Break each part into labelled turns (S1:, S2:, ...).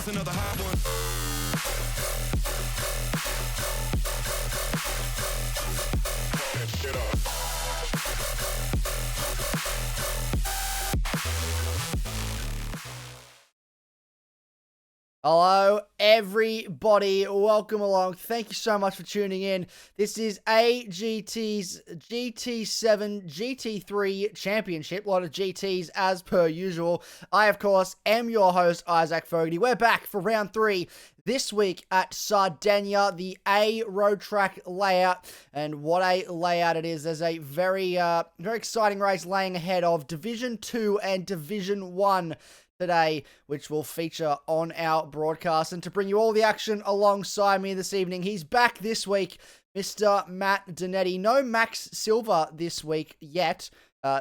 S1: Another hot one.
S2: Hello, everybody. Welcome along. Thank you so much for tuning in. This is AGT's GT7 GT3 Championship. A lot of GTs as per usual. I, of course, am your host, Isaac Fogarty. We're back for round 3 this week at Sardegna, the A Road Track layout. And what a layout it is. There's a very exciting race laying ahead of Division 2 and Division 1 today, which will feature on our broadcast. And to bring you all the action alongside me this evening, he's back this week, Mr. Matt Dernedde. No Max Silver this week yet.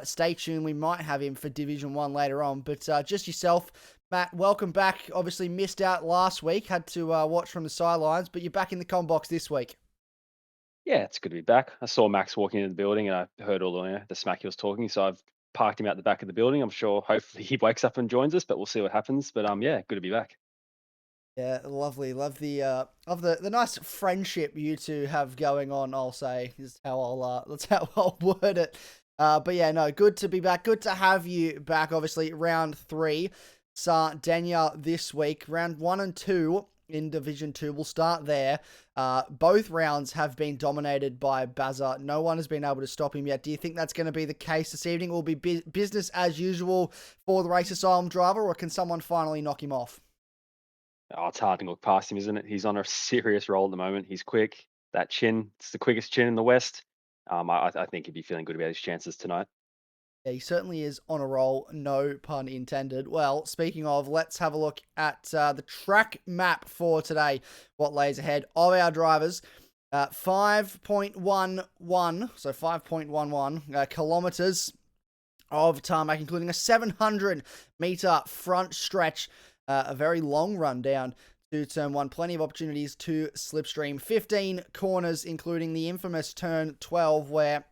S2: Stay tuned, we might have him for Division 1 later on, but just yourself, Matt, welcome back. Obviously missed out last week, had to watch from the sidelines, but you're back in the comm box this week.
S3: Yeah, it's good to be back. I saw Max walking into the building and I heard all the smack he was talking, so I've parked him out the back of the building. I'm sure hopefully he wakes up and joins us, but we'll see what happens. But yeah, good to be back.
S2: Yeah, lovely. Love the nice friendship you two have going on, I'll say, is how that's how I'll word it. But yeah, no, good to be back. Good to have you back. Obviously, round 3, Sardegna this week. Round 1 and 2 in Division 2. We'll start there. Both rounds have been dominated by Bazza. No one has been able to stop him yet. Do you think that's going to be the case this evening? Will be business as usual for the Race Asylum driver, or can someone finally knock him off?
S3: Oh, it's hard to look past him, isn't it? He's on a serious roll at the moment. He's quick. That chin, it's the quickest chin in the West. I think he'd be feeling good about his chances tonight.
S2: Yeah, he certainly is on a roll, no pun intended. Well, speaking of, let's have a look at the track map for today. What lays ahead of our drivers. 5.11, so 5.11 kilometers of tarmac, including a 700-meter front stretch, a very long run down to turn 1. Plenty of opportunities to slipstream. 15 corners, including the infamous turn 12, where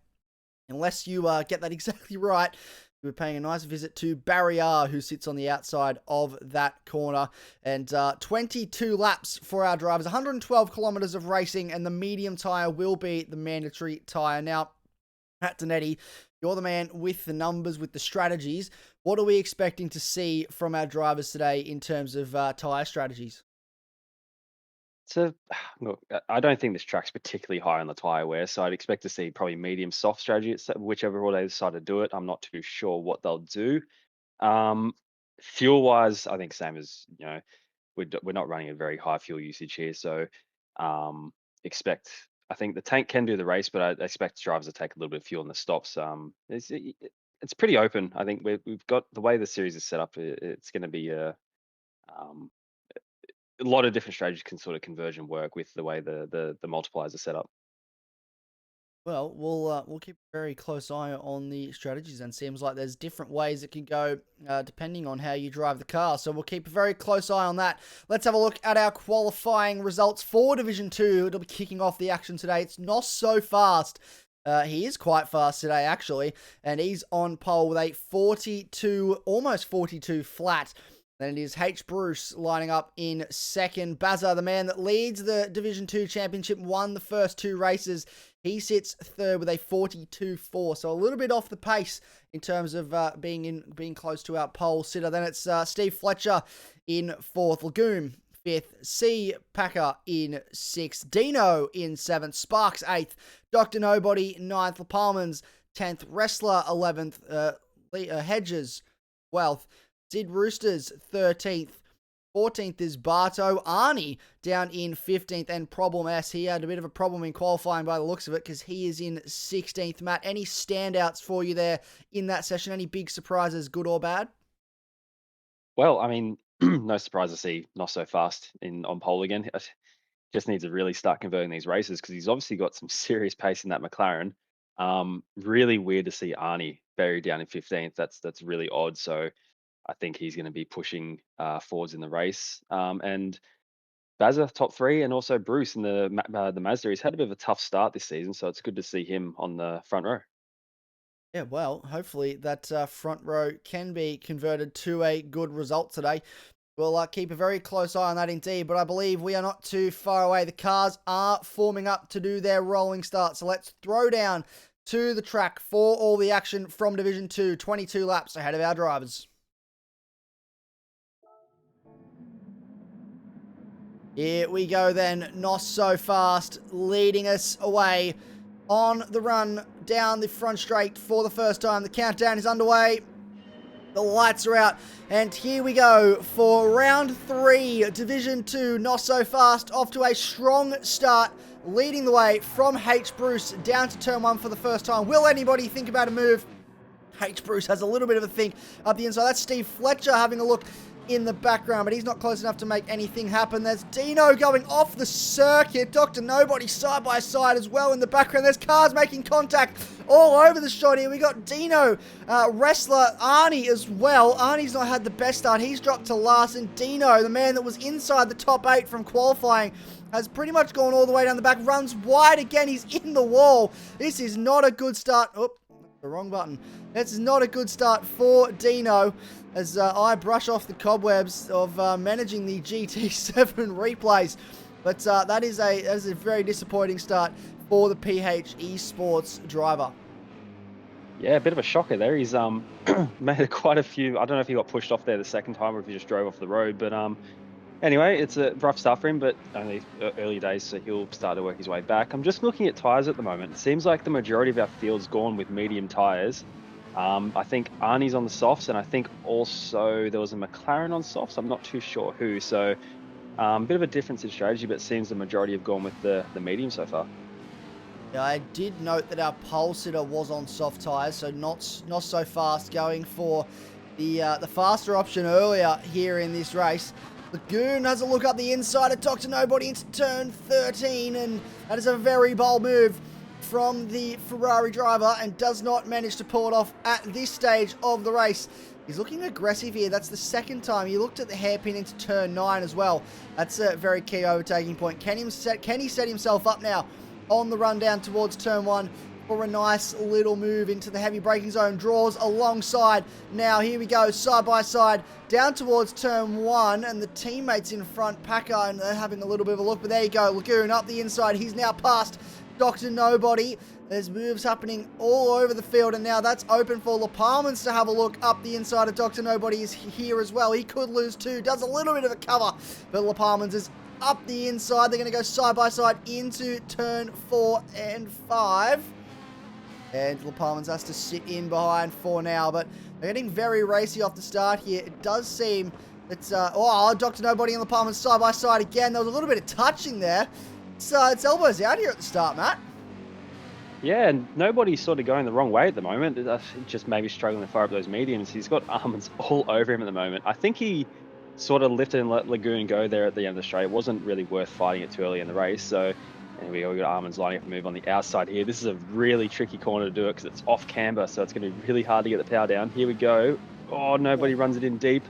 S2: unless you get that exactly right, we're paying a nice visit to Barrier, who sits on the outside of that corner. And 22 laps for our drivers, 112 kilometers of racing, and the medium tyre will be the mandatory tyre. Now, Matt Dernedde, you're the man with the numbers, with the strategies. What are we expecting to see from our drivers today in terms of tyre strategies?
S3: So, look, I don't think this track's particularly high on the tyre wear, so I'd expect to see probably medium soft strategy, whichever order they decide to do it. I'm not too sure what they'll do. Fuel wise, I think same as we're not running a very high fuel usage here, so expect. I think the tank can do the race, but I expect drivers to take a little bit of fuel in the stops. It's pretty open. I think we've got the way the series is set up. It's going to be a lot of different strategies can sort of converge and work with the way the multipliers are set up.
S2: Well, we'll keep a very close eye on the strategies, and seems like there's different ways it can go depending on how you drive the car. So we'll keep a very close eye on that. Let's have a look at our qualifying results for Division 2. It'll be kicking off the action today. It's not so fast He is quite fast today, actually, and he's on pole with a 42, almost 42 flat. Then it is H. Bruce lining up in second. Bazza, the man that leads the Division 2 Championship, won the first 2 races. He sits third with a 42.4, so a little bit off the pace in terms of being close to our pole sitter. Then it's Steve Fletcher in fourth. Lagoon fifth, C. Packer in sixth, Dino in seventh, Sparks eighth, Dr. Nobody ninth, LaPalmans 10th, Wrestler 11th, Hedges 12th, Sid Roosters 13th, 14th is Barto, Arnie down in 15th, and Problem S. He had a bit of a problem in qualifying by the looks of it because he is in 16th. Matt, any standouts for you there in that session? Any big surprises, good or bad?
S3: Well, I mean, no surprise to see not so fast on pole again. Just needs to really start converting these races because he's obviously got some serious pace in that McLaren. Really weird to see Arnie buried down in 15th. That's really odd. So I think he's going to be pushing forwards in the race. And Bazza top 3, and also Bruce in the Mazda. He's had a bit of a tough start this season, so it's good to see him on the front row.
S2: Yeah, well, hopefully that front row can be converted to a good result today. We'll keep a very close eye on that indeed, but I believe we are not too far away. The cars are forming up to do their rolling start, so let's throw down to the track for all the action from Division 2, 22 laps ahead of our drivers. Here we go then, Not So Fast leading us away on the run down the front straight for the first time. The countdown is underway. The lights are out, and here we go for round 3, Division 2, Not So Fast, off to a strong start, leading the way from H. Bruce down to turn 1 for the first time. Will anybody think about a move? H. Bruce has a little bit of a think up the inside. That's Steve Fletcher having a look in the background, but he's not close enough to make anything happen. There's Dino going off the circuit. Dr. Nobody side by side as well in the background. There's cars making contact all over the shot here. We got Dino, Wrestler, Arnie as well. Arnie's not had the best start. He's dropped to last, and Dino, the man that was inside the top 8 from qualifying, has pretty much gone all the way down the back. Runs wide again. He's in the wall. This is not a good start. Oh, the wrong button. This is not a good start for Dino, as I brush off the cobwebs of managing the GT7 replays. But that is a very disappointing start for the PH Esports driver.
S3: Yeah, a bit of a shocker there. He's made quite a few. I don't know if he got pushed off there the second time or if he just drove off the road. But anyway, it's a rough start for him, but only early days, so he'll start to work his way back. I'm just looking at tyres at the moment. It seems like the majority of our field's gone with medium tyres. I think Arnie's on the softs, and I think also there was a McLaren on softs. I'm not too sure who. So a bit of a difference in strategy, but it seems the majority have gone with the medium so far.
S2: Yeah, I did note that our pole sitter was on soft tyres, so not so fast, going for the faster option earlier here in this race. Lagoon has a look up the inside at Dr. Nobody into turn 13, and that is a very bold move from the Ferrari driver, and does not manage to pull it off at this stage of the race. He's looking aggressive here. That's the second time. He looked at the hairpin into turn 9 as well. That's a very key overtaking point. Can he set himself up now on the run down towards turn 1 for a nice little move into the heavy braking zone? Draws alongside. Now here we go, side by side, down towards turn 1, and the teammates in front, Packer, and they're having a little bit of a look, but there you go, Lagoon up the inside. He's now past Dr. Nobody. There's moves happening all over the field, and now that's open for LaPalmans to have a look up the inside of Dr. Nobody is here as well. He could lose too. Does a little bit of a cover, but LaPalmans is up the inside. They're going to go side by side into turn 4 and 5. And LaPalmans has to sit in behind 4 now, but they're getting very racy off the start here. It does seem that, Dr. Nobody and LaPalmans side by side again. There was a little bit of touching there. So it's elbows out here at the start, Matt.
S3: Yeah, and Nobody's sort of going the wrong way at the moment. Just maybe struggling to fire up those mediums. He's got almonds all over him at the moment. I think he sort of lifted and let Lagoon go there at the end of the straight. It wasn't really worth fighting it too early in the race. So here we go. We've got almonds lining up a move on the outside here. This is a really tricky corner to do it because it's off camber, so it's going to be really hard to get the power down. Here we go. Oh, Nobody runs it in deep.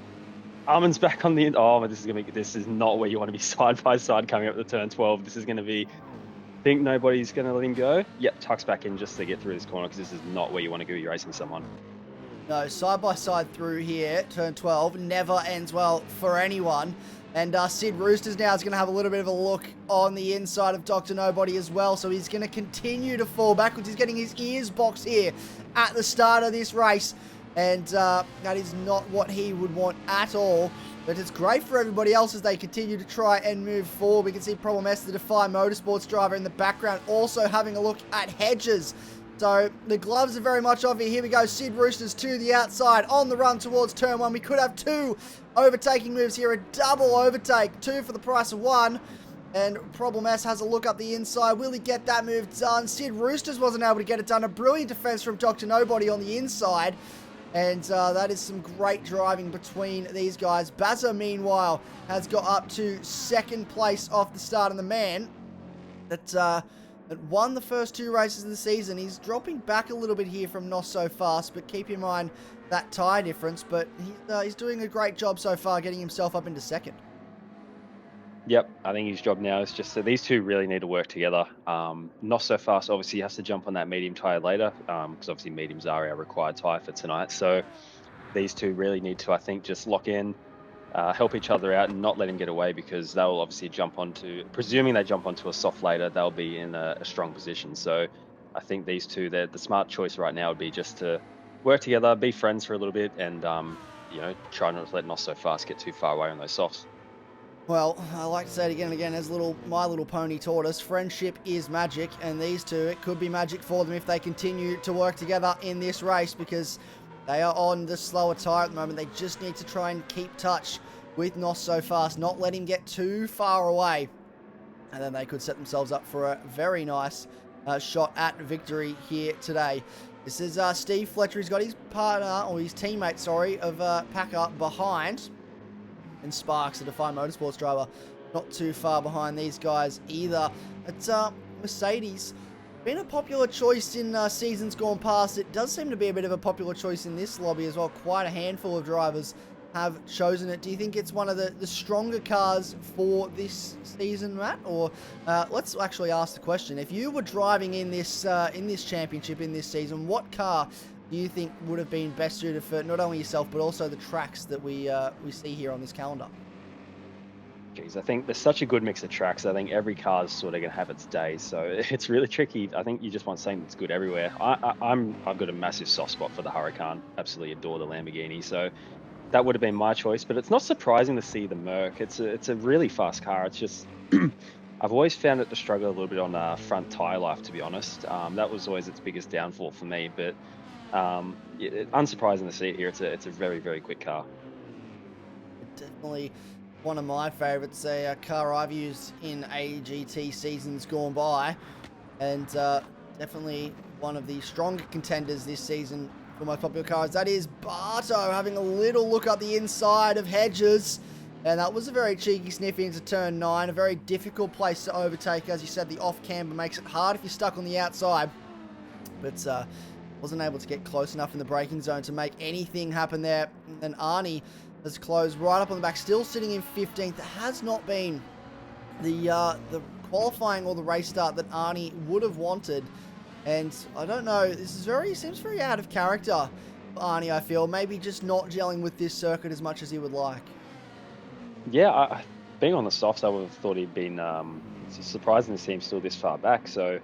S3: Almonds back on the end. Oh, this is not where you want to be side by side coming up to turn 12. This is going to be think nobody's going to let him go. Yep, tucks back in just to get through this corner because this is not where you want to go. You're racing someone.
S2: No, side by side through here, turn 12, never ends well for anyone. And Sid Roosters now is going to have a little bit of a look on the inside of Dr. Nobody as well. So he's going to continue to fall backwards. He's getting his ears boxed here at the start of this race. And that is not what he would want at all. But it's great for everybody else as they continue to try and move forward. We can see Problem S, the Defy Motorsports driver in the background, also having a look at Hedges. So the gloves are very much off here. Here we go. Sid Roosters to the outside on the run towards turn 1. We could have 2 overtaking moves here. A double overtake. 2 for the price of 1. And Problem S has a look up the inside. Will he get that move done? Sid Roosters wasn't able to get it done. A brilliant defense from Dr. Nobody on the inside. And that is some great driving between these guys. Bazza, meanwhile, has got up to 2nd place off the start. And the man that won the first 2 races of the season. He's dropping back a little bit here from Not So Fast, but keep in mind that tyre difference. But he's doing a great job so far getting himself up into 2nd.
S3: Yep, I think his job now is just that these two really need to work together. Not So Fast obviously has to jump on that medium tyre later because obviously mediums are our required tyre for tonight. So these two really need to, I think, just lock in, help each other out and not let him get away because they'll obviously jump onto, presuming they jump onto a soft later, they'll be in a strong position. So I think these two, the smart choice right now would be just to work together, be friends for a little bit and, try not to let Not So Fast get too far away on those softs.
S2: Well, I like to say it again and again, as My Little Pony taught us, friendship is magic, and these two, it could be magic for them if they continue to work together in this race because they are on the slower tyre at the moment. They just need to try and keep touch with Not So Fast, not let him get too far away, and then they could set themselves up for a very nice shot at victory here today. This is Steve Fletcher. He's got his partner, or his teammate, sorry, of Packer behind. And Sparks, the Defy Motorsports driver, not too far behind these guys either. It's Mercedes. Been a popular choice in seasons gone past. It does seem to be a bit of a popular choice in this lobby as well. Quite a handful of drivers have chosen it. Do you think it's one of the stronger cars for this season, Matt? Or let's actually ask the question. If you were driving in this championship in this season, what car do you think would have been best suited for not only yourself but also the tracks that we see here on this calendar?
S3: Geez, I think there's such a good mix of tracks. I think every car is sort of going to have its day, so it's really tricky. I think you just want something that's good everywhere. I've got a massive soft spot for the Huracan. Absolutely adore the Lamborghini, so that would have been my choice. But it's not surprising to see the Merc. It's a really fast car. It's just I've always found it to struggle a little bit on front tire life, to be honest. That was always its biggest downfall for me, but. Unsurprising to see it here. It's a very, very quick car.
S2: Definitely one of my favourites. A car I've used in AGT seasons gone by, and definitely one of the stronger contenders this season for my popular cars. That is Barto having a little look up the inside of Hedges, and that was a very cheeky sniff into turn 9. A very difficult place to overtake. As you said, the off camber makes it hard if you're stuck on the outside, but wasn't able to get close enough in the braking zone to make anything happen there. And Arnie has closed right up on the back, still sitting in 15th. It has not been the qualifying or the race start that Arnie would have wanted. And I don't know, this is seems very out of character for Arnie, I feel. Maybe just not gelling with this circuit as much as he would like.
S3: Yeah, being on the softs, I would have thought he'd been it's surprising to see him still this far back. So.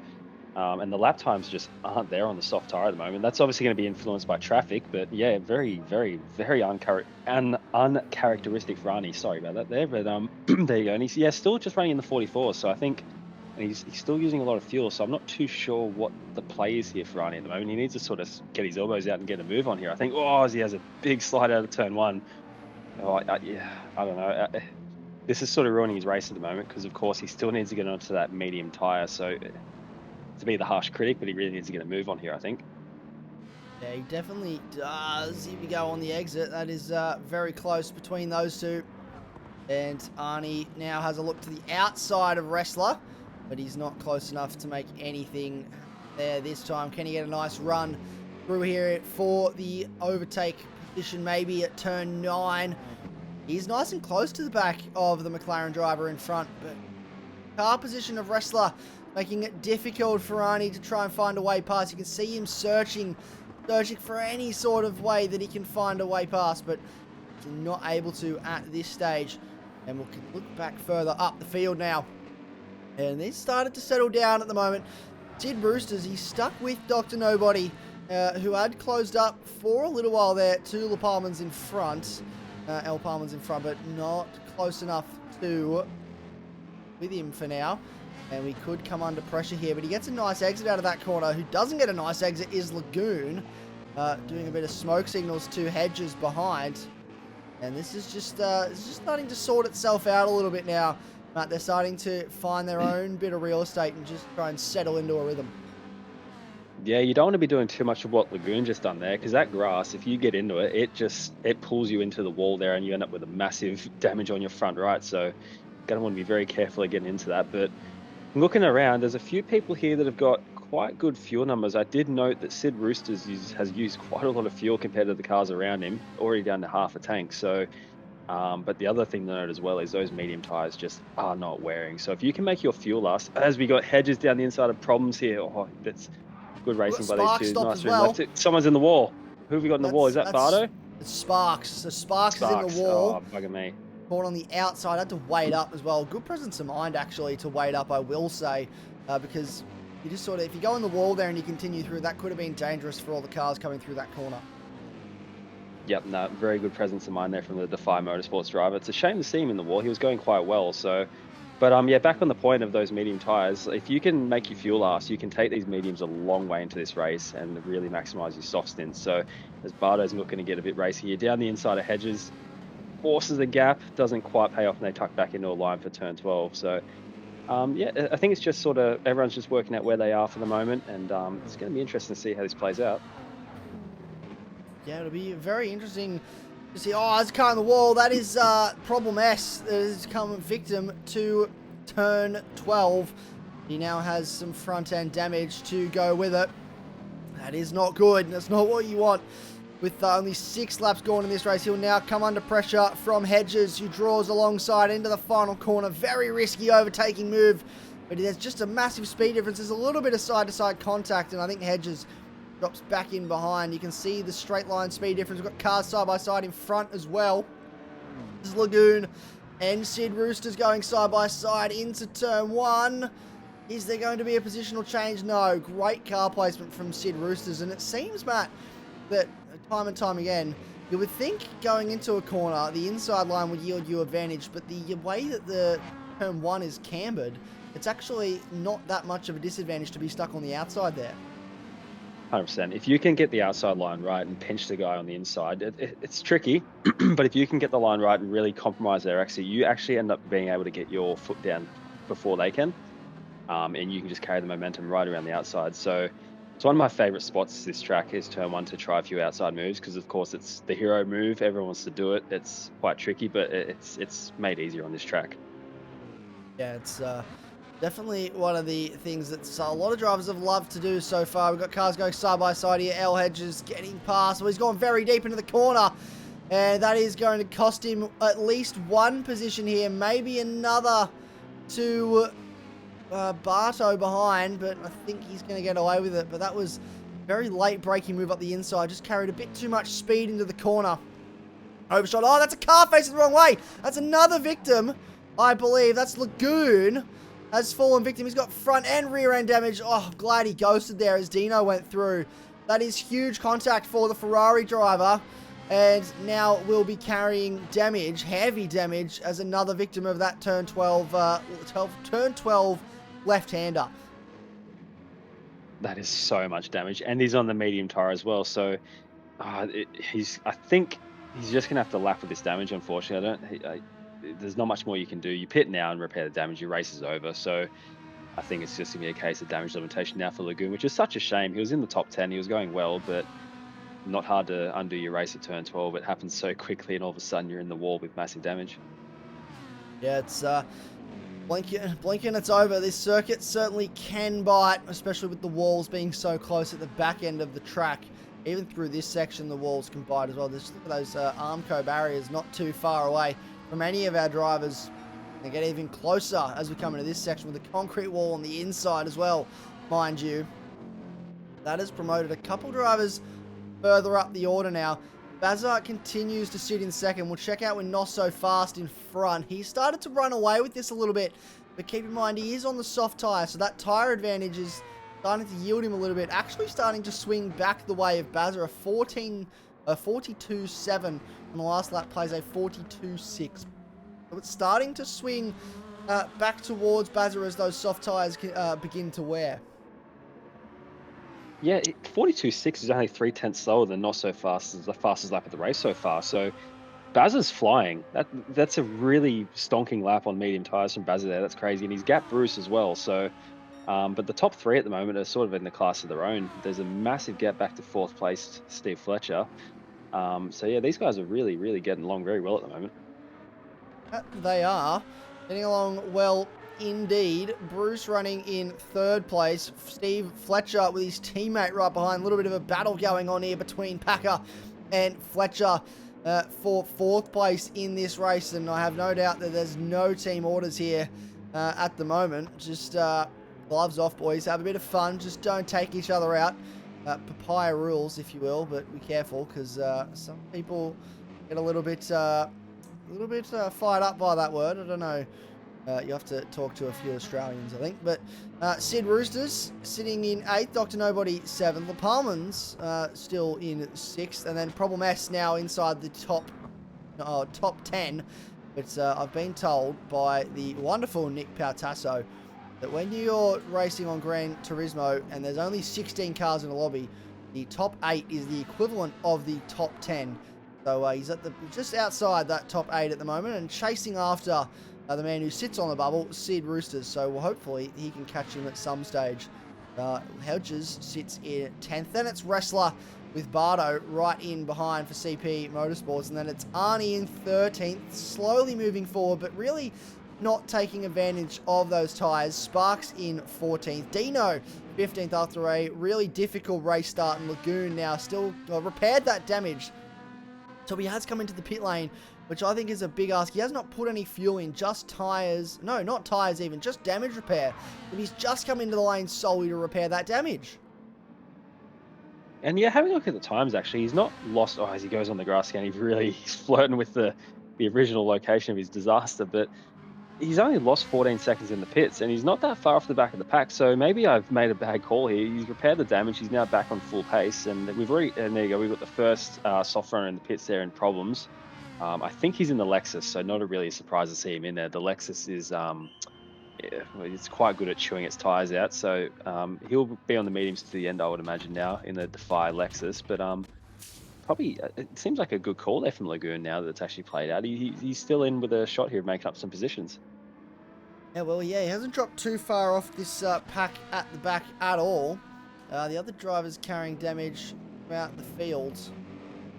S3: And the lap times just aren't there on the soft tyre at the moment. That's obviously going to be influenced by traffic, but yeah, very, very, very uncharacteristic for Arnie. Sorry about that there, but there you go. And he's still just running in the 44. So I think he's still using a lot of fuel. So I'm not too sure what the play is here for Arnie at the moment. He needs to sort of get his elbows out and get a move on here. I think, as he has a big slide out of turn 1. I don't know. This is sort of ruining his race at the moment because, of course, he still needs to get onto that medium tyre. So. To be the harsh critic, but he really needs to get a move on here, I think.
S2: Yeah, he definitely does. Here we go on the exit. That is very close between those two. And Arnie now has a look to the outside of Wrestler, but he's not close enough to make anything there this time. Can he get a nice run through here for the overtake position, maybe at turn 9? He's nice and close to the back of the McLaren driver in front, but car position of Wrestler making it difficult for Arnie to try and find a way past. You can see him searching for any sort of way that he can find a way past, but he's not able to at this stage. And we'll look back further up the field now. And they started to settle down at the moment. Sid Roosters, he's stuck with Dr. Nobody, who had closed up for a little while there. Two La Palmas in front. El Palmas in front, but not close enough to with him for now. And we could come under pressure here, but he gets a nice exit out of that corner. Who doesn't get a nice exit is Lagoon, doing a bit of smoke signals to Hedges behind. And this is just starting to sort itself out a little bit now. They're starting to find their own bit of real estate and just try and settle into a rhythm.
S3: Yeah, you don't want to be doing too much of what Lagoon just done there, because that grass, if you get into it, it pulls you into the wall there, and you end up with a massive damage on your front right. So you're gonna want to be very careful of getting into that. But looking around, there's a few people here that have got quite good fuel numbers. I did note that Sid Roosters has used quite a lot of fuel compared to the cars around him, already down to half a tank. So, but the other thing to note as well is those medium tires just are not wearing. So if you can make your fuel last, as we got Hedges down the inside of Problems here, that's good racing by these two.
S2: Sparks
S3: Nice
S2: as
S3: turn
S2: well.
S3: left. Someone's in the wall. Who have we got in the wall? Is that Bardo?
S2: It's Sparks. So Sparks is in the wall.
S3: Oh, bugging me.
S2: Caught on the outside. I had to wait up as well. Good presence of mind, actually, to wait up, I will say. Because you just sort of, if you go in the wall there and you continue through, that could have been dangerous for all the cars coming through that corner.
S3: Yep, no, very good presence of mind there from the Defy Motorsports driver. It's a shame to see him in the wall. He was going quite well, so... But yeah, back on the point of those medium tyres, if you can make your fuel last, you can take these mediums a long way into this race and really maximise your soft stints. So as Bardo's looking to get a bit racy here, down the inside of Hedges, forces a gap, doesn't quite pay off, and they tuck back into a line for turn 12. So yeah, I think it's just sort of, everyone's just working out where they are for the moment, and it's going to be interesting to see how this plays out.
S2: Yeah, it'll be very interesting to see. Oh, there's a car on the wall. That is Problem S that has come victim to turn 12. He now has some front end damage to go with it. That is not good. That's not what you want. With only 6 laps gone in this race, he'll now come under pressure from Hedges, who draws alongside into the final corner. Very risky overtaking move, but there's just a massive speed difference. There's a little bit of side-to-side contact, and I think Hedges drops back in behind. You can see the straight line speed difference. We've got cars side by side in front as well. This is Lagoon and Sid Roosters going side by side into turn 1. Is there going to be a positional change? No. Great car placement from Sid Roosters. And it seems, Matt, that time and time again, you would think going into a corner, the inside line would yield you advantage. But the way that the turn 1 is cambered, it's actually not that much of a disadvantage to be stuck on the outside there.
S3: 100%. If you can get the outside line right and pinch the guy on the inside, it's tricky, but if you can get the line right and really compromise their exit, you actually end up being able to get your foot down before they can, and you can just carry the momentum right around the outside. So it's one of my favorite spots this track is turn 1 to try a few outside moves, because of course it's the hero move. Everyone wants to do it. It's quite tricky, but it's made easier on this track.
S2: Yeah, it's definitely one of the things that a lot of drivers have loved to do so far. We've got cars going side by side here. L Hedges getting past. Well, he's gone very deep into the corner. And that is going to cost him at least one position here. Maybe another to Barto behind. But I think he's going to get away with it. But that was a very late braking move up the inside. Just carried a bit too much speed into the corner. Overshot. Oh, that's a car facing the wrong way. That's another victim, I believe. That's Lagoon. Has fallen victim. He's got front and rear end damage. Oh, I'm glad he ghosted there as Dino went through. That is huge contact for the Ferrari driver. And now we'll be carrying damage, heavy damage, as another victim of that turn 12 left-hander.
S3: That is so much damage. And he's on the medium tire as well. So I think he's just going to have to lap with this damage, unfortunately. There's not much more you can do. You pit now and repair the damage. Your race is over. So I think it's just going to be a case of damage limitation now for Lagoon, which is such a shame. He was in the top 10. He was going well, but not hard to undo your race at turn 12. It happens so quickly, and all of a sudden you're in the wall with massive damage.
S2: Yeah, it's blinking, it's over. This circuit certainly can bite, especially with the walls being so close at the back end of the track. Even through this section, the walls can bite as well. Just look at those Armco barriers not too far away from any of our drivers. They get even closer as we come into this section with the concrete wall on the inside as well, mind you. That has promoted a couple drivers further up the order now. Bazza continues to sit in second. We'll check out when Not So Fast in front. He started to run away with this a little bit, but keep in mind he is on the soft tyre, so that tyre advantage is starting to yield him a little bit. Actually starting to swing back the way of Bazza. A 42.7 on the last lap plays a 42.6. So it's starting to swing back towards Bazza as those soft tyres begin to wear.
S3: Yeah, 42.6 is only 3/10 slower than Not So Fast as the fastest lap of the race so far. So Bazza's flying. That's a really stonking lap on medium tires from Bazza there. That's crazy, and he's gapped Bruce as well. So, but the top three at the moment are sort of in the class of their own. There's a massive gap back to fourth place Steve Fletcher. So yeah, these guys are really, really getting along very well at the moment.
S2: They are getting along well indeed. Bruce running in third place. Steve Fletcher with his teammate right behind. A little bit of a battle going on here between Packer and Fletcher for fourth place in this race. And I have no doubt that there's no team orders here at the moment. Just gloves off, boys. Have a bit of fun. Just don't take each other out. Papaya rules, if you will, but be careful because some people get a little bit fired up by that word. I don't know. You have to talk to a few Australians, I think. But Sid Roosters sitting in 8th. Dr. Nobody 7th. The Palmans still in 6th. And then Problem S now inside the top 10. But I've been told by the wonderful Nick Pautasso that when you're racing on Gran Turismo and there's only 16 cars in the lobby, the top 8 is the equivalent of the top 10. So he's at just outside that top 8 at the moment and chasing after the man who sits on the bubble, Sid Roosters. So hopefully he can catch him at some stage. Hedges sits in 10th. Then it's Wrestler with Bardo right in behind for CP Motorsports. And then it's Arnie in 13th, slowly moving forward, but really not taking advantage of those tyres. Sparks in 14th. Dino 15th after a really difficult race start in Lagoon now. Still repaired that damage. So he has come into the pit lane, which I think is a big ask. He has not put any fuel in, just tyres. No, not tyres even, just damage repair. But he's just come into the lane solely to repair that damage.
S3: And yeah, having a look at the times, actually, he's not lost. Oh, as he goes on the grass again, he's flirting with the original location of his disaster. But he's only lost 14 seconds in the pits, and he's not that far off the back of the pack. So maybe I've made a bad call here. He's repaired the damage. He's now back on full pace, and and there you go. We've got the first soft runner in the pits there in problems. I think he's in the Lexus, so not a really surprise to see him in there. The Lexus is it's quite good at chewing its tires out, so he'll be on the mediums to the end, I would imagine now in the Defy Lexus. But probably it seems like a good call there from Lagoon now that it's actually played out. He's still in with a shot here of making up some positions.
S2: Yeah, well, yeah, he hasn't dropped too far off this pack at the back at all. The other drivers carrying damage throughout the fields.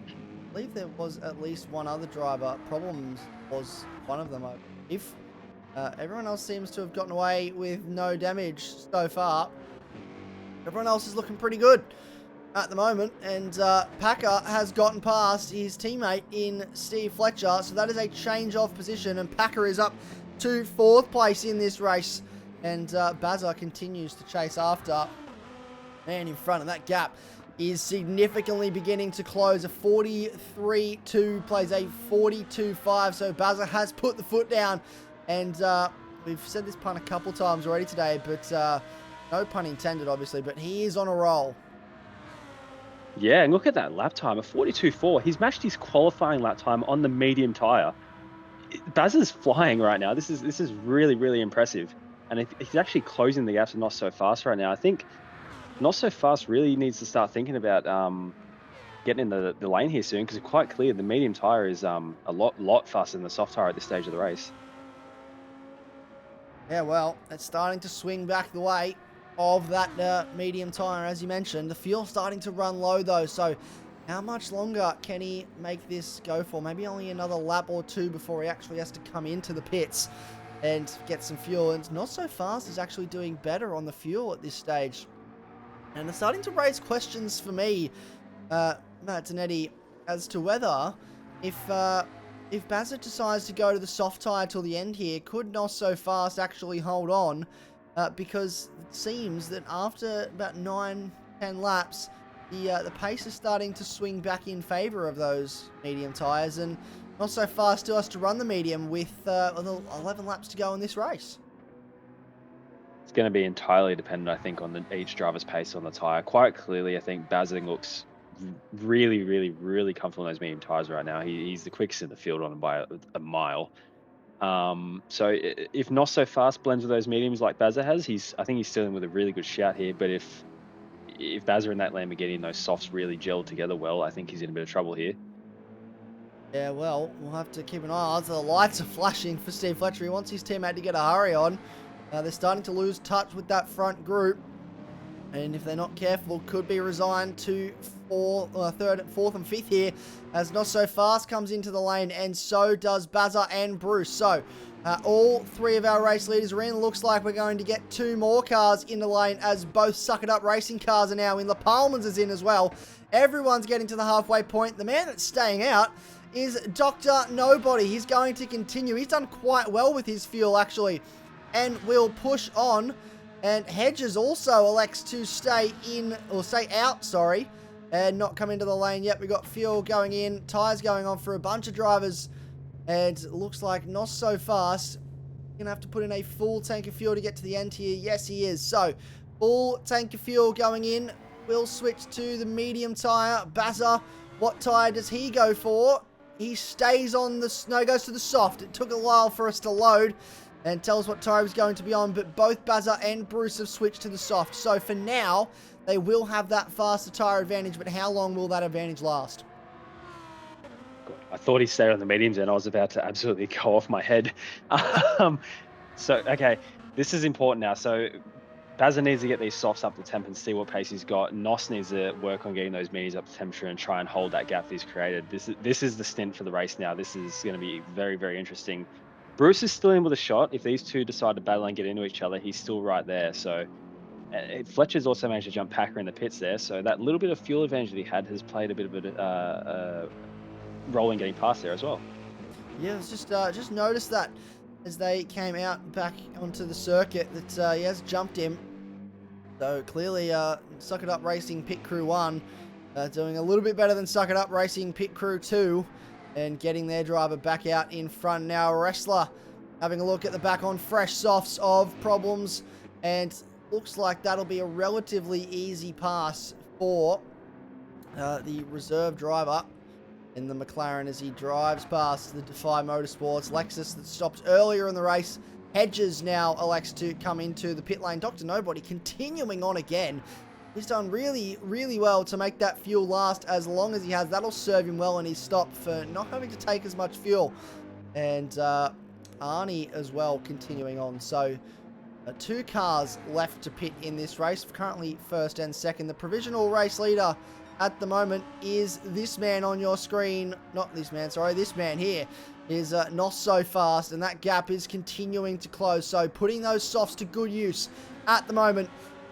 S2: I believe there was at least one other driver. Problems was one of them, I believe. Everyone else seems to have gotten away with no damage so far. Everyone else is looking pretty good at the moment. And Packer has gotten past his teammate in Steve Fletcher. So that is a change of position. And Packer is up to 4th place in this race. And Bazza continues to chase after. Man in front of that gap is significantly beginning to close. A 43.2 plays a 42.5. So Bazza has put the foot down. And we've said this pun a couple times already today, but no pun intended, obviously. But he is on a roll.
S3: Yeah, and look at that lap time, a 42.4. He's matched his qualifying lap time on the medium tyre. Bazza's flying right now. This is really, really impressive. And he's actually closing the gaps and Not So Fast right now. I think Not So Fast really needs to start thinking about getting in the lane here soon, because it's quite clear the medium tyre is a lot faster than the soft tyre at this stage of the race.
S2: Yeah, well, it's starting to swing back the way of that medium tyre, as you mentioned. The fuel's starting to run low, though, so how much longer can he make this go for? Maybe only another lap or two before he actually has to come into the pits and get some fuel. And Not So Fast is actually doing better on the fuel at this stage. And it's starting to raise questions for me, Matt Dernedde, as to whether if if Bazza decides to go to the soft tyre till the end here, could Not So Fast actually hold on? Because it seems that after about 9-10 laps, the pace is starting to swing back in favour of those medium tyres, and Not So Fast still has to run the medium with 11 laps to go in this race.
S3: It's going to be entirely dependent, I think, on each driver's pace on the tyre. Quite clearly, I think Bazing looks really, really, really comfortable on those medium tyres right now. He's the quickest in the field on them by a mile. So if Not So Fast blends with those mediums like Bazza has, I think he's still in with a really good shout here. But if Bazza and that Lamborghini and those softs really gel together well, I think he's in a bit of trouble here.
S2: Yeah, well, we'll have to keep an eye on. The lights are flashing for Steve Fletcher. He wants his teammate to get a hurry on. They're starting to lose touch with that front group. And if they're not careful, could be resigned to fourth and fifth here, as Not So Fast comes into the lane, and so does Bazza and Bruce. So all three of our race leaders are in. Looks like we're going to get two more cars in the lane, as both Suck It Up racing cars are now in. La Palmas is in as well. Everyone's getting to the halfway point. The man that's staying out is Dr. Nobody. He's going to continue. He's done quite well with his fuel, actually, and will push on. And Hedges also elects to stay out, and not come into the lane yet. We got fuel going in, tyres going on for a bunch of drivers, and it looks like Not So Fast gonna have to put in a full tank of fuel to get to the end here. Yes, he is. So full tank of fuel going in. We'll switch to the medium tyre. Bazza, what tyre does he go for? He stays on the snow, goes to the soft. It took a while for us to load and tell us what tyre he was going to be on, but both Bazza and Bruce have switched to the soft. So for now, they will have that faster tyre advantage, but how long will that advantage last?
S3: I thought he stayed on the mediums, and I was about to absolutely go off my head. Okay, this is important now. So Bazza needs to get these softs up to temp and see what pace he's got. Nos needs to work on getting those mediums up to temperature and try and hold that gap that he's created. This is the stint for the race now. This is going to be very, very interesting. Bruce is still in with a shot. If these two decide to battle and get into each other, he's still right there. So Fletcher's also managed to jump Packer in the pits there. So that little bit of fuel advantage that he had has played a bit of a role in getting past there as well.
S2: Yeah, it's just noticed that as they came out back onto the circuit that he has jumped him. So clearly, Suck It Up Racing Pit Crew 1 doing a little bit better than Suck It Up Racing Pit Crew 2. And getting their driver back out in front. Now Wrestler having a look at the back on fresh softs of problems, and looks like that'll be a relatively easy pass for the reserve driver in the McLaren as he drives past the Defy Motorsports Lexus that stopped earlier in the race. Hedges now elects to come into the pit lane. Dr. Nobody continuing on again. He's done really, really well to make that fuel last as long as he has. That'll serve him well in his stop for not having to take as much fuel. And Arnie as well continuing on. So two cars left to pit in this race. Currently first and second. The provisional race leader at the moment is this man on your screen. Not this man, sorry. This man here is Not So Fast. And that gap is continuing to close. So putting those softs to good use at the moment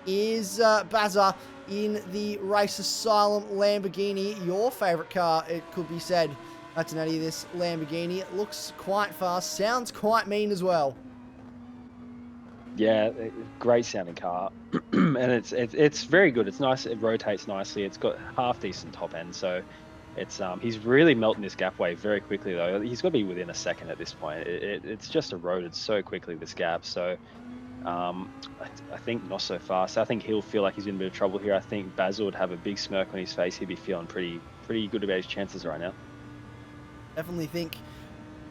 S2: is Bazza in the Race Asylum Lamborghini. Your favourite car, it could be said. That's an idea, this Lamborghini. It looks quite fast, sounds quite mean as well.
S3: Yeah, great sounding car. And it's very good. It's nice, it rotates nicely. It's got half decent top end, so it's he's really melting this gap away very quickly though. He's got to be within a second at this point. It's just eroded so quickly, this gap. So I think Not So Fast. I think he'll feel like he's in a bit of trouble here. I think Basil would have a big smirk on his face. He'd be feeling pretty good about his chances right now.
S2: Definitely think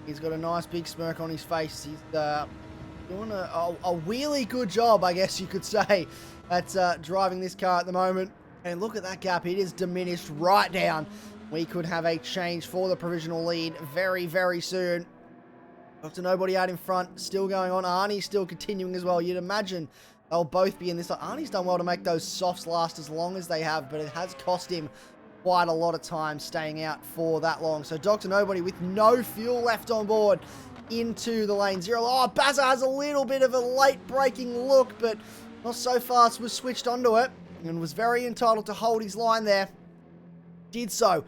S2: he's got a nice big smirk on his face. He's doing a really good job, I guess you could say, at driving this car at the moment. And look at that gap. It is diminished right down. We could have a change for the provisional lead very, very soon. Dr. Nobody out in front, still going on. Arnie's still continuing as well. You'd imagine they'll both be in this. Arnie's done well to make those softs last as long as they have, but it has cost him quite a lot of time staying out for that long. So Dr. Nobody with no fuel left on board into the lane. Bazza has a little bit of a late braking look, but Not So Fast was switched onto it and was very entitled to hold his line there. Did so.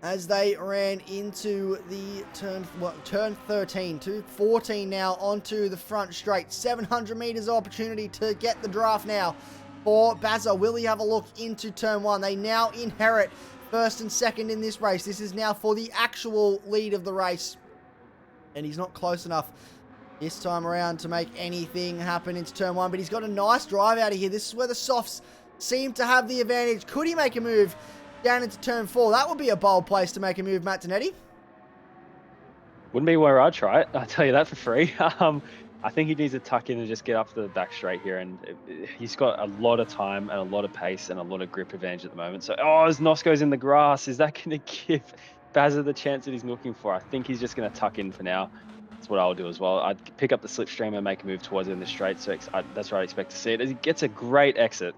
S2: as they ran into the turn 13 to 14 now onto the front straight. 700 meters opportunity to get the draft now for Bazza. Will he have a look into turn 1? They now inherit first and second in this race. This is now for the actual lead of the race. And he's not close enough this time around to make anything happen into turn 1. But he's got a nice drive out of here. This is where the softs seem to have the advantage. Could he make a move down into turn 4? That would be a bold place to make a move, Matt Dernedde.
S3: Wouldn't be where I'd try it. I'll tell you that for free. I think he needs to tuck in and just get up to the back straight here. And he's got a lot of time and a lot of pace and a lot of grip advantage at the moment. So, as Nos goes in the grass, is that going to give Bazza the chance that he's looking for? I think he's just going to tuck in for now. That's what I'll do as well. I'd pick up the slipstream and make a move towards it in the straight. So that's where I expect to see it. As he gets a great exit.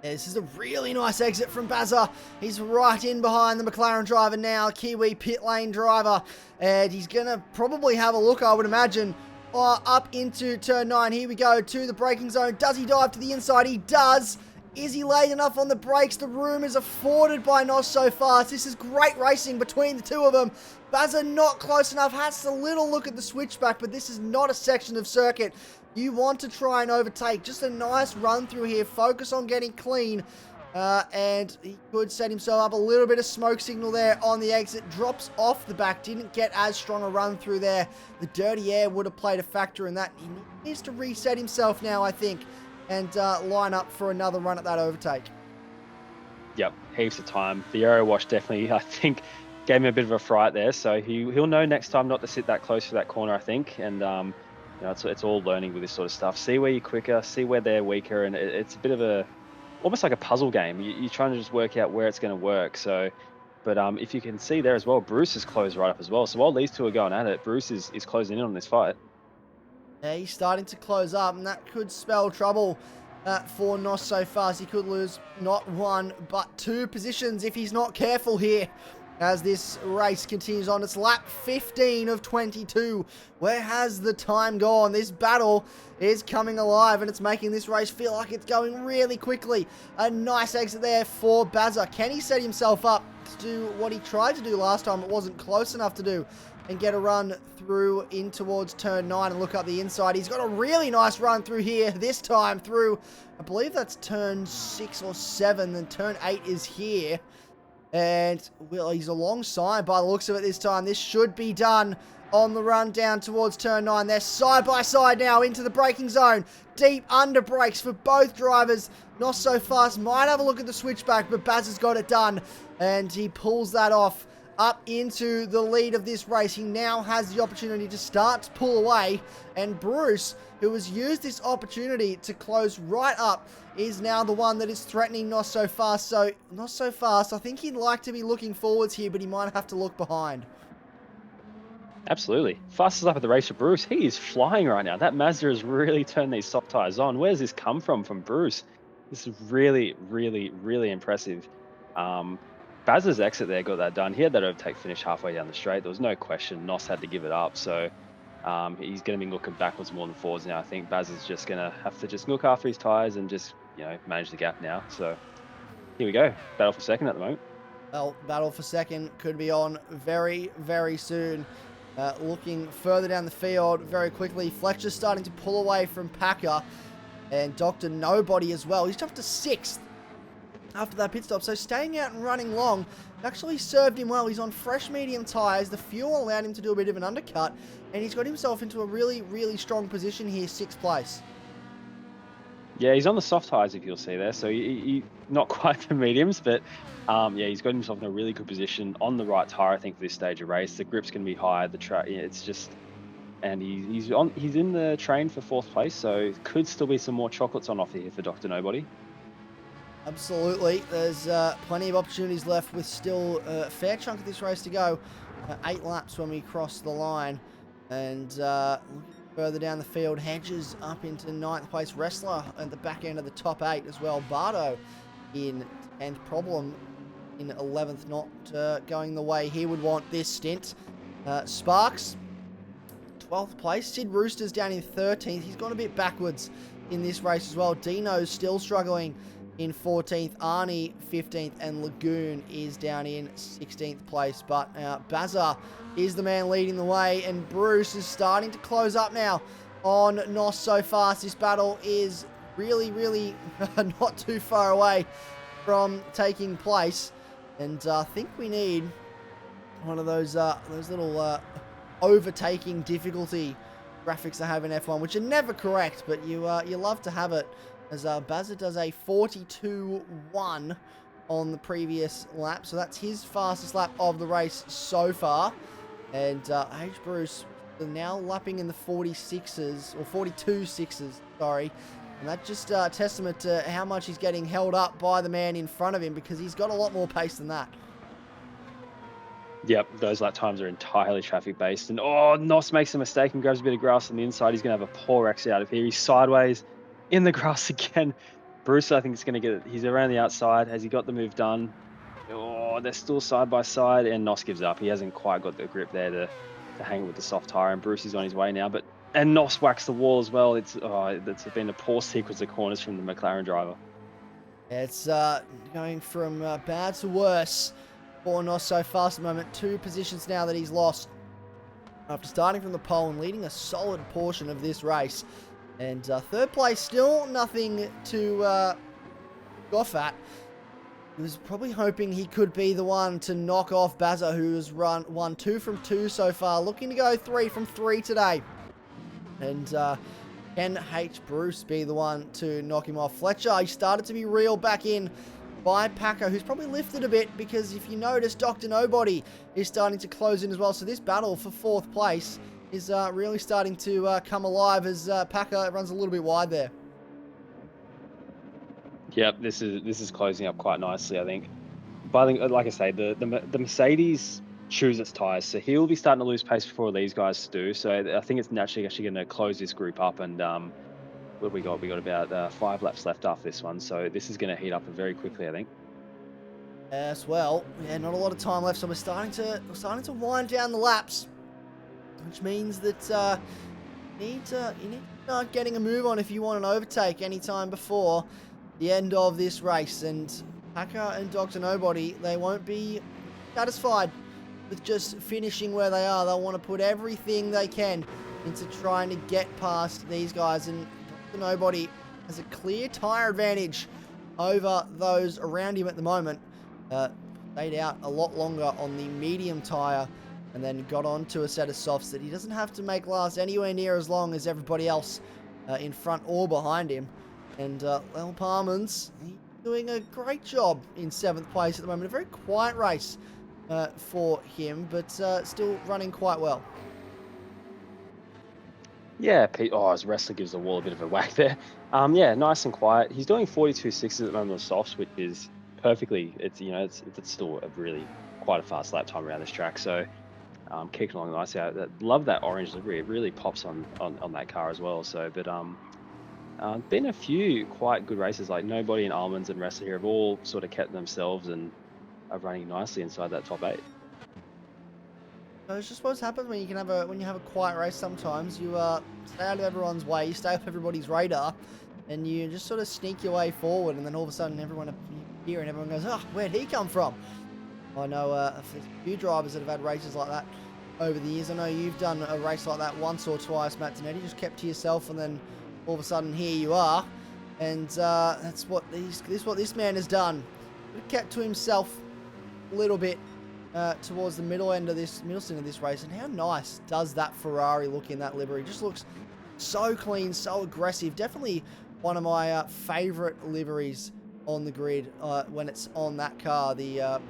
S2: Yeah, this is a really nice exit from Bazza. He's right in behind the McLaren driver now, Kiwi pit lane driver. And he's going to probably have a look, I would imagine, up into turn 9. Here we go to the braking zone. Does he dive to the inside? He does. Is he late enough on the brakes? The room is afforded by Nos so fast. This is great racing between the two of them. Bazza not close enough. Has a little look at the switchback, but this is not a section of circuit you want to try and overtake. Just a nice run through here. Focus on getting clean. And he could set himself up. A little bit of smoke signal there on the exit. Drops off the back. Didn't get as strong a run through there. The dirty air would have played a factor in that. He needs to reset himself now, I think, and line up for another run at that overtake. Yep,
S3: heaps of time. The aero wash definitely, I think, gave him a bit of a fright there. So he'll know next time not to sit that close to that corner, I think. And it's all learning with this sort of stuff. See where you're quicker, see where they're weaker, and it's a bit of almost like a puzzle game. You're trying to just work out where it's going to work. So, but if you can see there as well, Bruce is closed right up as well. So while these two are going at it, Bruce is closing in on this fight.
S2: Yeah, he's starting to close up, and that could spell trouble for Nos so fast. He could lose not 1, but 2 positions if he's not careful here as this race continues on. It's lap 15 of 22. Where has the time gone? This battle is coming alive, and it's making this race feel like it's going really quickly. A nice exit there for Bazza. Can he set himself up to do what he tried to do last time? It wasn't close enough to do, and get a run through in towards turn 9 and look up the inside. He's got a really nice run through here, this time through, I believe that's turn 6 or 7, then turn 8 is here. And well, he's alongside by the looks of it this time. This should be done on the run down towards turn 9. They're side by side now into the braking zone. Deep under brakes for both drivers. Not so fast. Might have a look at the switchback, but Baz has got it done. And he pulls that off up into the lead of this race. He now has the opportunity to start to pull away. And Bruce, who has used this opportunity to close right up, is now the one that is threatening Not So Fast. So, Not So Fast, I think he'd like to be looking forwards here, but he might have to look behind.
S3: Absolutely. Fastest up at the race for Bruce. He is flying right now. That Mazda has really turned these soft tyres on. Where's this come from Bruce? This is really, really, really impressive. Baz's exit there got that done. He had that overtake finish halfway down the straight. There was no question. Nos had to give it up. So he's going to be looking backwards more than forwards now. I think Baz is just going to have to just look after his tyres and just, manage the gap now. So here we go. Battle for second at the moment.
S2: Well, battle for second could be on very, very soon. Looking further down the field very quickly. Fletcher's starting to pull away from Packer. And Dr. Nobody as well. He's jumped to 6th after that pit stop. So staying out and running long actually served him well. He's on fresh medium tyres. The fuel allowed him to do a bit of an undercut. And he's got himself into a really, really strong position here, 6th place.
S3: Yeah, he's on the soft tyres, if you'll see there. So he not quite the mediums, but he's got himself in a really good position on the right tyre, I think, for this stage of race. The grip's going to be high. The track, it's just... And he's in the train for 4th place, so could still be some more chocolates on offer here for Dr. Nobody.
S2: Absolutely. There's plenty of opportunities left with still a fair chunk of this race to go. 8 laps when we cross the line. And further down the field, Hedges up into 9th place. Wrestler at the back end of the top 8 as well. Bardo in 10th. Problem in 11th, not going the way he would want this stint. Sparks, 12th place. Sid Rooster's down in 13th. He's gone a bit backwards in this race as well. Dino's still struggling in 14th, Arnie 15th, and Lagoon is down in 16th place. But Bazza is the man leading the way, and Bruce is starting to close up now on Nos so fast. This battle is really not too far away from taking place, and I think we need one of those little overtaking difficulty graphics they have in F1, which are never correct, but you love to have it, as Bazza does a 42.1 on the previous lap, so that's his fastest lap of the race so far. And H. Bruce now lapping in the 46s, or 42.6s, sorry. And that's just a testament to how much he's getting held up by the man in front of him, because he's got a lot more pace than that.
S3: Yep, those lap times are entirely traffic-based. And, Nos makes a mistake and grabs a bit of grass on the inside. He's going to have a poor exit out of here. He's sideways in the grass again. Bruce, I think, is going to get it. He's around the outside. Has he got the move done? They're still side by side, and Nos gives up. He hasn't quite got the grip there to hang it with the soft tire, and Bruce is on his way now. And Nos whacks the wall as well. It's been a poor sequence of corners from the McLaren driver.
S2: It's going from bad to worse for Nos so fast at the moment. 2 positions now that he's lost after starting from the pole and leading a solid portion of this race. And third place, still nothing to scoff at. He was probably hoping he could be the one to knock off Bazza, who's won 2 from 2 so far, looking to go 3 from 3 today. And can H. Bruce be the one to knock him off? Fletcher, he started to be reeled back in by Packer, who's probably lifted a bit, because if you notice, Dr. Nobody is starting to close in as well. So this battle for 4th place is really starting to come alive, as Packer runs a little bit wide there.
S3: Yep, this is closing up quite nicely, I think. But I think, like I say, the Mercedes chews its tires, so he'll be starting to lose pace before these guys do. So I think it's naturally actually going to close this group up. And what have we got? We got about 5 laps left after this one, so this is going to heat up very quickly, I think.
S2: As well, yeah, not a lot of time left, so we're starting to wind down the laps, which means that you need to start getting a move on if you want an overtake anytime before the end of this race. And Packer and Dr. Nobody, they won't be satisfied with just finishing where they are. They'll want to put everything they can into trying to get past these guys, and Dr. Nobody has a clear tyre advantage over those around him at the moment. Stayed out a lot longer on the medium tyre, and then got on to a set of softs that he doesn't have to make last anywhere near as long as everybody else in front or behind him. And Lel Parmans, he's doing a great job in 7th place at the moment. A very quiet race for him, but still running quite well.
S3: Yeah, Pete. His wrestler gives the wall a bit of a whack there. Yeah, nice and quiet. He's doing 42.6s at the moment on softs, which is perfectly. It's still a really quite a fast lap time around this track. So kicking along nicely. Love that orange livery. It really pops on that car as well. So, but been a few quite good races. Like Nobody and Almonds and Wrestler here have all sort of kept themselves and are running nicely inside that top 8.
S2: It's just what happens when you have a quiet race. Sometimes you stay out of everyone's way, you stay off everybody's radar, and you just sort of sneak your way forward. And then all of a sudden, everyone here and everyone goes, "Oh, where'd he come from?" I know a few drivers that have had races like that over the years. I know you've done a race like that once or twice, Matt Dernedde. You just kept to yourself, and then all of a sudden, here you are. And that's what this man has done. He kept to himself a little bit towards the middle stint of this race. And how nice does that Ferrari look in that livery? Just looks so clean, so aggressive. Definitely one of my favorite liveries on the grid when it's on that car, the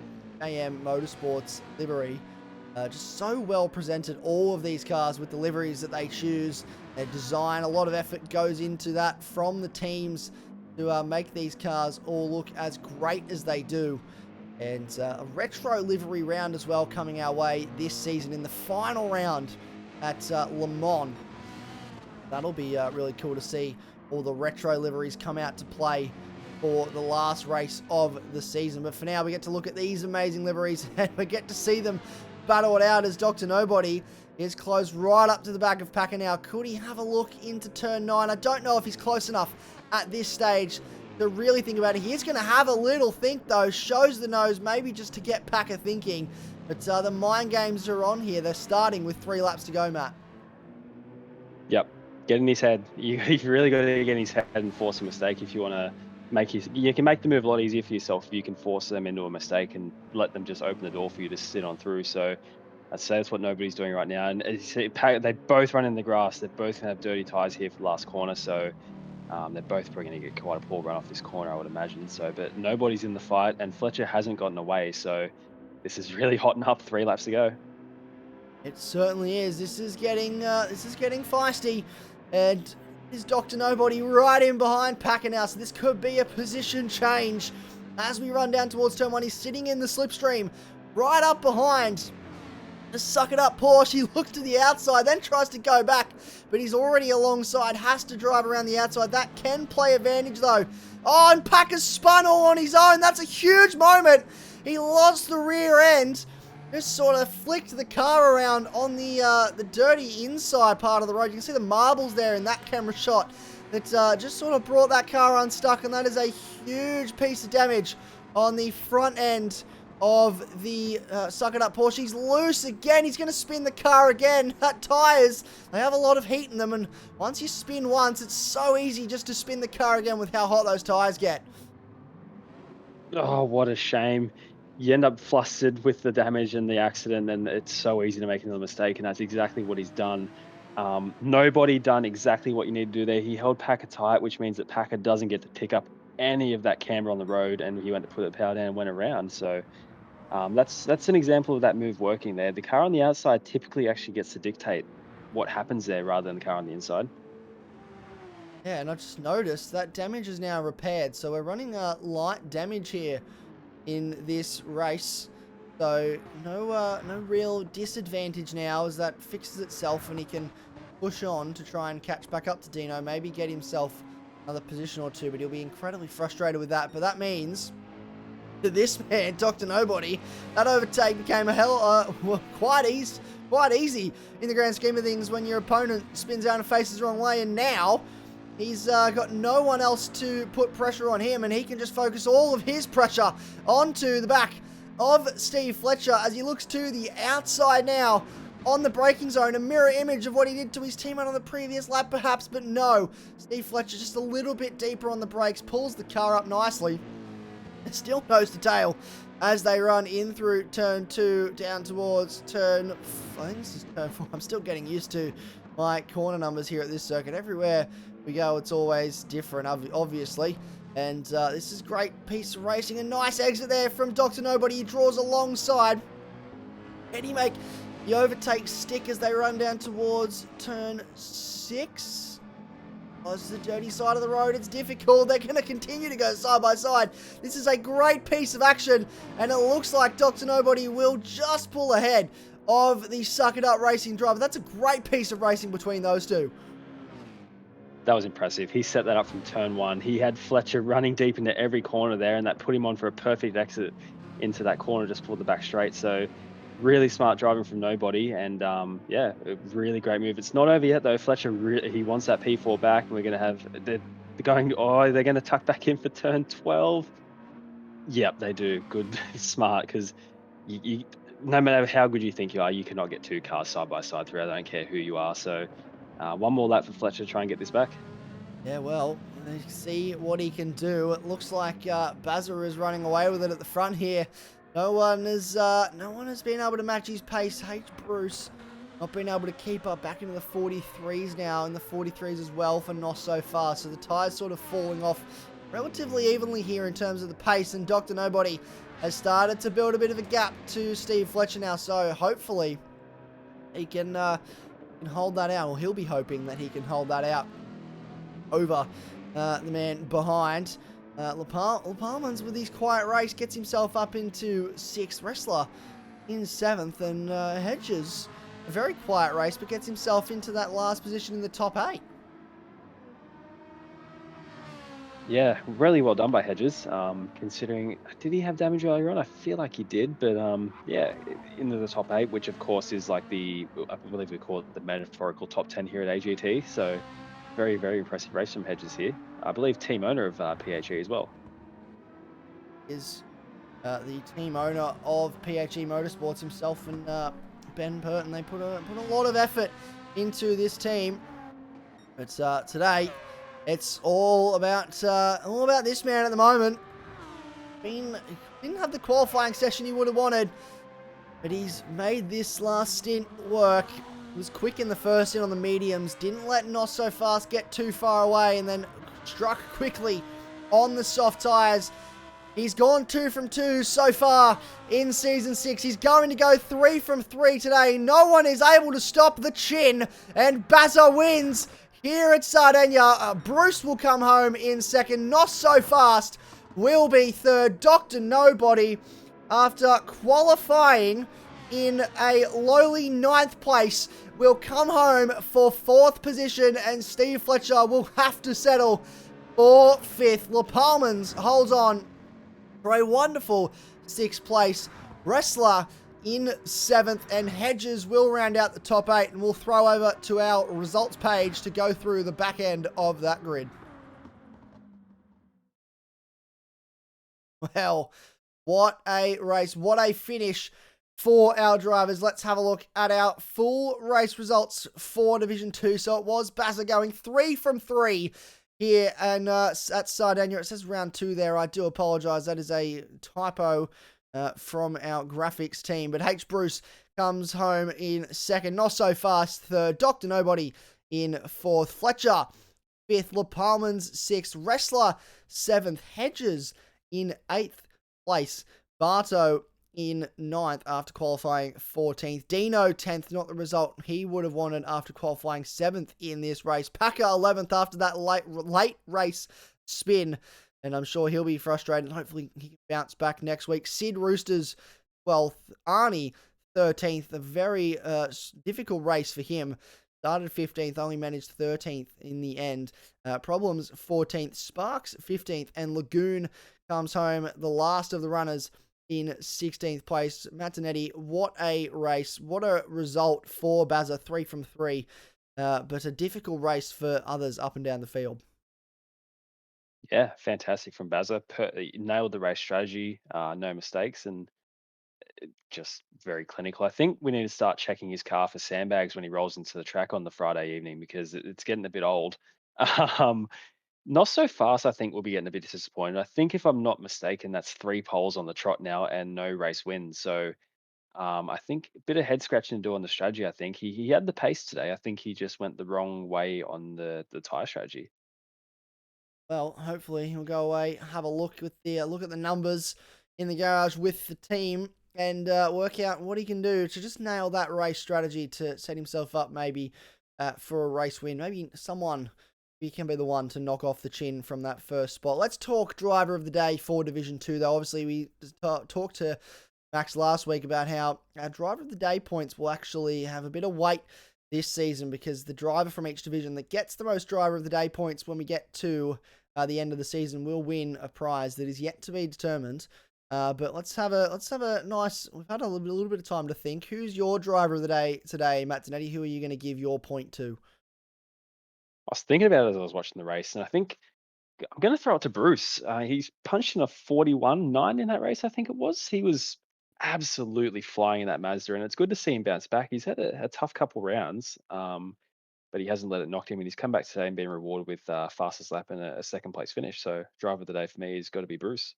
S2: AM Motorsports livery. Just so well presented, all of these cars with the liveries that they choose, their design. A lot of effort goes into that from the teams to make these cars all look as great as they do. And a retro livery round as well coming our way this season in the final round at Le Mans. That'll be really cool to see all the retro liveries come out to play for the last race of the season. But for now, we get to look at these amazing liveries and we get to see them battle it out as Dr. Nobody is close right up to the back of Packer now. Could he have a look into turn 9? I don't know if he's close enough at this stage to really think about it. He's going to have a little think, though. Shows the nose, maybe just to get Packer thinking. But the mind games are on here. They're starting with 3 laps to go, Matt.
S3: Yep. Get in his head. You really got to get in his head and force a mistake if you want to make you can make the move a lot easier for yourself if you can force them into a mistake and let them just open the door for you to sit on through. So I'd say that's what nobody's doing right now. And as you see, they both run in the grass. They're both going to have dirty tyres here for the last corner. So they're both probably going to get quite a poor run off this corner, I would imagine. So, but nobody's in the fight, and Fletcher hasn't gotten away. So this is really hotting up. 3 laps to go.
S2: It certainly is. This is getting feisty, and is Dr. Nobody right in behind Packer now. So this could be a position change as we run down towards turn 1. He's sitting in the slipstream, right up behind. Just suck it up, Porsche. He looks to the outside, then tries to go back, but he's already alongside. Has to drive around the outside. That can play advantage though. Oh, and Packer's spun all on his own. That's a huge moment. He lost the rear end. Just sort of flicked the car around on the dirty inside part of the road. You can see the marbles there in that camera shot. That just sort of brought that car unstuck, and that is a huge piece of damage on the front end of the Suck It Up Porsche. He's loose again. He's going to spin the car again. That tyres, they have a lot of heat in them, and once you spin once, it's so easy just to spin the car again with how hot those tyres get.
S3: Oh, what a shame. You end up flustered with the damage and the accident, and it's so easy to make another mistake, and that's exactly what he's done. Nobody done exactly what you need to do there. He held Packer tight, which means that Packer doesn't get to pick up any of that camber on the road, and he went to put the power down and went around. So that's an example of that move working there. The car on the outside typically actually gets to dictate what happens there rather than the car on the inside.
S2: Yeah, and I just noticed that damage is now repaired, so we're running light damage here in this race. So no real disadvantage now as that fixes itself, and he can push on to try and catch back up to Dino, maybe get himself another position or two, but he'll be incredibly frustrated with that. But that means to this man, Dr. Nobody, that overtake became quite easy in the grand scheme of things when your opponent spins out and faces the wrong way, and now he's got no one else to put pressure on him, and he can just focus all of his pressure onto the back of Steve Fletcher as he looks to the outside now on the braking zone. A mirror image of what he did to his teammate on the previous lap, perhaps, but no. Steve Fletcher just a little bit deeper on the brakes, pulls the car up nicely. Still nose to tail as they run in through turn 2 down towards turn, I think this is turn 4. I'm still getting used to my corner numbers here at this circuit. Everywhere we go, it's always different, obviously. And this is a great piece of racing. A nice exit there from Dr. Nobody. He draws alongside. Can he make the overtake stick as they run down towards turn 6? Oh, this is the dirty side of the road. It's difficult. They're going to continue to go side by side. This is a great piece of action, and it looks like Dr. Nobody will just pull ahead of the Suck It Up Racing driver. That's a great piece of racing between those two.
S3: That was impressive. He set that up from turn 1. He had Fletcher running deep into every corner there, and that put him on for a perfect exit into that corner just for the back straight. So really smart driving from Nobody, and yeah, a really great move. It's not over yet though. Fletcher he wants that P4 back, and we're going to have they're going to tuck back in for turn 12. Yep, they do. Good. Smart, because you no matter how good you think you are, you cannot get 2 cars side by side through. I don't care who you are. So one more lap for Fletcher to try and get this back.
S2: Yeah, well, let's see what he can do. It looks like Bazza is running away with it at the front here. No one has been able to match his pace. H. Bruce not being able to keep up, back into the 43s now, and the 43s as well for Nos so far. So the tyres sort of falling off relatively evenly here in terms of the pace, and Dr. Nobody has started to build a bit of a gap to Steve Fletcher now. So hopefully he can hold that out, or he'll be hoping that he can hold that out over the man behind. Lepalmans with his quiet race gets himself up into 6th, Wrestler in 7th, and Hedges, a very quiet race, but gets himself into that last position in the top 8.
S3: Yeah, really well done by Hedges. Considering, did he have damage earlier on? I feel like he did, but yeah, into the top 8, which of course is like I believe we call it the metaphorical top 10 here at AGT. So Very, very impressive race from Hedges here. I believe team owner of PHE as well.
S2: Is the team owner of PHE Motorsports himself and Ben Burton. They put a lot of effort into this team. But today, it's all about this man at the moment. Didn't have the qualifying session he would have wanted, but he's made this last stint work. He was quick in the first stint on the mediums, didn't let Not So Fast get too far away, and then struck quickly on the soft tyres. He's gone 2 from 2 so far in Season 6. He's going to go 3 from 3 today. No one is able to stop the chin, and Bazza wins here at Sardegna. Bruce will come home in second. Not So Fast will be third. Dr. Nobody, after qualifying in a lowly 9th place, will come home for 4th position, and Steve Fletcher will have to settle for 5th. LaPalmans holds on for a wonderful 6th place. Wrestler in 7th, and Hedges will round out the top 8, and we'll throw over to our results page to go through the back end of that grid. Well, what a race. What a finish for our drivers. Let's have a look at our full race results for Division 2. So it was Bazza going 3 from 3 here and at Sardegna. It says round 2 there. I do apologise. That is a typo from our graphics team. But H. Bruce comes home in second. Not So Fast third. Dr. Nobody in 4th. Fletcher 5th. LaPalmans 6th. Wrestler 7th. Hedges in 8th place. Barto in 9th after qualifying 14th. Dino 10th, not the result he would have wanted after qualifying 7th in this race. Packer 11th after that late race spin, and I'm sure he'll be frustrated. Hopefully he can bounce back next week. Sid Roosters 12th. Arnie 13th. A very difficult race for him. Started 15th, only managed 13th in the end. Problems 14th. Sparks 15th, and Lagoon comes home the last of the runners in 16th place. Dernedde, what a race. What a result for Bazza. 3 from 3. But a difficult race for others up and down the field.
S3: Yeah, fantastic from Bazza. Nailed the race strategy, no mistakes, and just very clinical. I think we need to start checking his car for sandbags when he rolls into the track on the Friday evening, because it's getting a bit old. Um, Not So Fast, I think, will be getting a bit disappointed. I think, if I'm not mistaken, that's 3 poles on the trot now and no race wins. So I think a bit of head scratching to do on the strategy. I think he had the pace today. I think he just went the wrong way on the tire strategy.
S2: Well, hopefully he'll go away, have a look at the numbers in the garage with the team, and work out what he can do to just nail that race strategy to set himself up maybe for a race win. Maybe someone, he can be the one to knock off the chin from that first spot. Let's talk driver of the day for Division 2, though. Obviously, we talked to Max last week about how our driver of the day points will actually have a bit of weight this season, because the driver from each division that gets the most driver of the day points when we get to the end of the season will win a prize that is yet to be determined. But let's have a nice. We've had a little bit of time to think. Who's your driver of the day today, Matt Dernedde? Who are you going to give your point to?
S3: I was thinking about it as I was watching the race, and I think I'm going to throw it to Bruce. He's punched in a 41.9 in that race, I think it was. He was absolutely flying in that Mazda, and it's good to see him bounce back. He's had a tough couple rounds, but he hasn't let it knock him, and he's come back today and been rewarded with fastest lap and a second place finish. So driver of the day for me has got to be Bruce.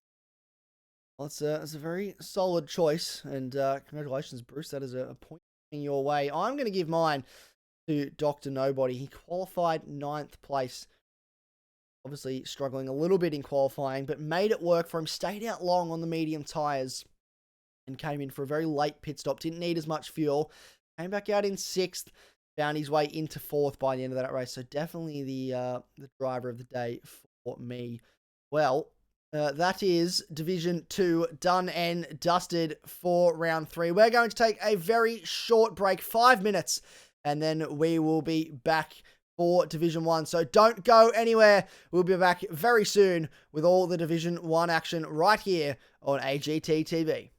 S2: Well, it's a very solid choice, and congratulations, Bruce. That is a point in your way. I'm going to give mine to Dr. Nobody. He qualified 9th place. Obviously struggling a little bit in qualifying, but made it work for him. Stayed out long on the medium tyres and came in for a very late pit stop. Didn't need as much fuel. Came back out in 6th. Found his way into 4th by the end of that race. So definitely the driver of the day for me. Well, that is Division 2 done and dusted for round 3. We're going to take a very short break, 5 minutes, and then we will be back for Division 1. So don't go anywhere. We'll be back very soon with all the Division 1 action right here on AGT TV.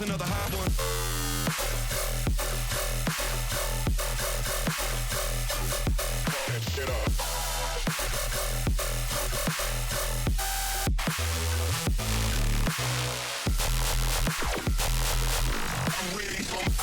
S1: Another hot one. That shit up. I'm ready for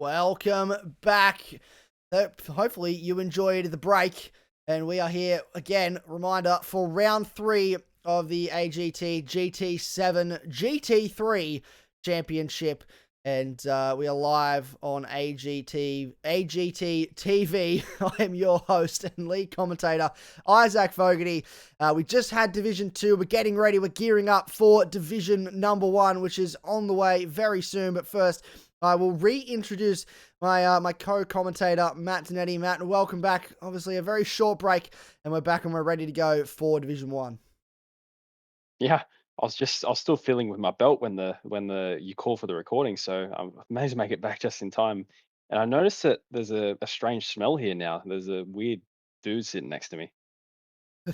S2: Welcome back. Hopefully you enjoyed the break, and we are here again, reminder, for round 3 of the AGT GT7 GT3 Championship. And we are live on AGT TV. I am your host and lead commentator, Isaac Fogarty. We just had Division 2. We're getting ready. We're gearing up for Division number 1, which is on the way very soon. But first, I will reintroduce my co-commentator, Matt Dernedde. Matt, welcome back. Obviously, a very short break, and we're back and we're ready to go for Division 1.
S3: Yeah, I was still feeling with my belt when the you call for the recording, so I managed to make it back just in time. And I noticed that there's a strange smell here now. There's a weird dude sitting next to me.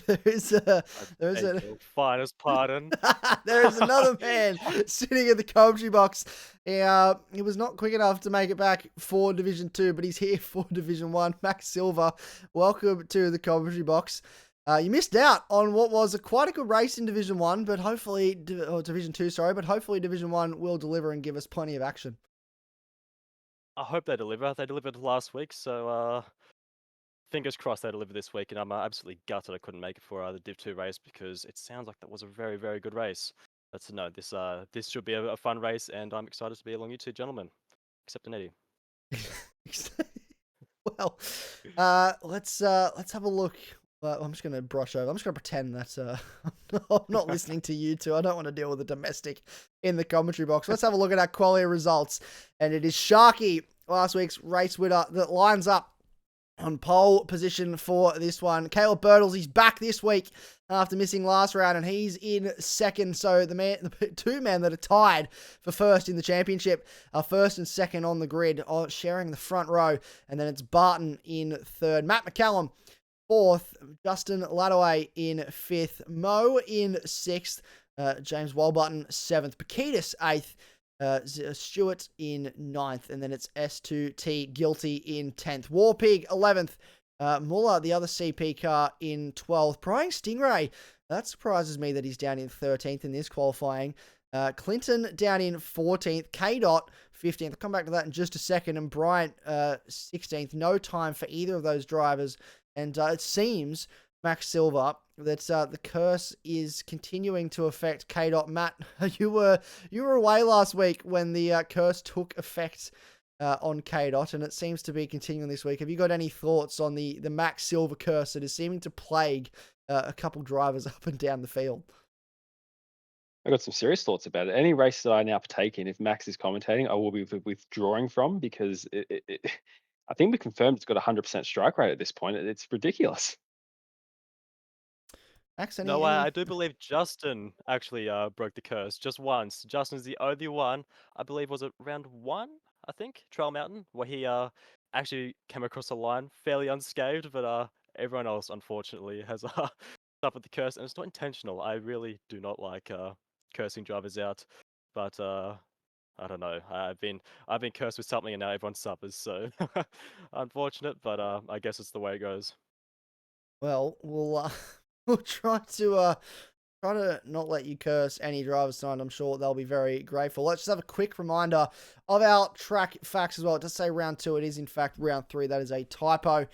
S2: There's
S4: I
S2: there's
S4: beg
S2: a
S4: your finest pardon.
S2: there is another man sitting in the commentary box. He was not quick enough to make it back for Division 2, but he's here for Division 1. Max Silver, welcome to the commentary box. You missed out on what was quite a good race in Division 1, but hopefully, or Division 2, sorry, but hopefully Division 1 will deliver and give us plenty of action.
S4: I hope they deliver. They delivered last week, so fingers crossed they deliver this week. And I'm absolutely gutted I couldn't make it for the Div 2 race because it sounds like that was a very, very good race. But no, this should be a fun race, and I'm excited to be along you two gentlemen, except Dernedde.
S2: Well, let's have a look. Well, I'm just going to brush over. I'm just going to pretend that I'm not listening to you two. I don't want to deal with a domestic in the commentary box. Let's have a look at our quality results. And it is Sharky, last week's race winner, that lines up on pole position for this one. Caleb Birtles, he's back this week after missing last round, and he's in second. So the two men that are tied for first in the championship are first and second on the grid, sharing the front row. And then it's Barton in third. Matt McCallum, fourth. Justin Ladaway in fifth. Mo in sixth. James Walbutton, seventh. Pakitis, eighth. Stewart in ninth, and then it's S2T Guilty in 10th. Warpig 11th. Muller, the other CP car, in 12th. Prying Stingray, that surprises me that he's down in 13th in this qualifying. Clinton down in 14th. K-Dot 15th. I'll come back to that in just a second. And Bryant 16th. No time for either of those drivers. And it seems, Max Silver, that the curse is continuing to affect K-Dot. Matt, you were away last week when the curse took effect on K-Dot, and it seems to be continuing this week. Have you got any thoughts on the Max Silver curse that is seeming to plague a couple drivers up and down the field?
S3: I got some serious thoughts about it. Any race that I now partake in, if Max is commentating, I will be withdrawing from because I think we confirmed it's got a 100% strike rate at this point. It's ridiculous.
S2: Max,
S4: No, I do believe Justin actually broke the curse just once. Justin's the only one, I believe, was it round 1, I think, Trail Mountain, where he actually came across the line fairly unscathed, but everyone else, unfortunately, has suffered the curse, and it's not intentional. I really do not like cursing drivers out, but I don't know. I've been cursed with something, and now everyone suffers. So unfortunate, but I guess it's the way it goes.
S2: Well, we'll try to not let you curse any drivers tonight. I'm sure they'll be very grateful. Let's just have a quick reminder of our track facts as well. It does say round 2. It is, in fact, round 3. That is a typo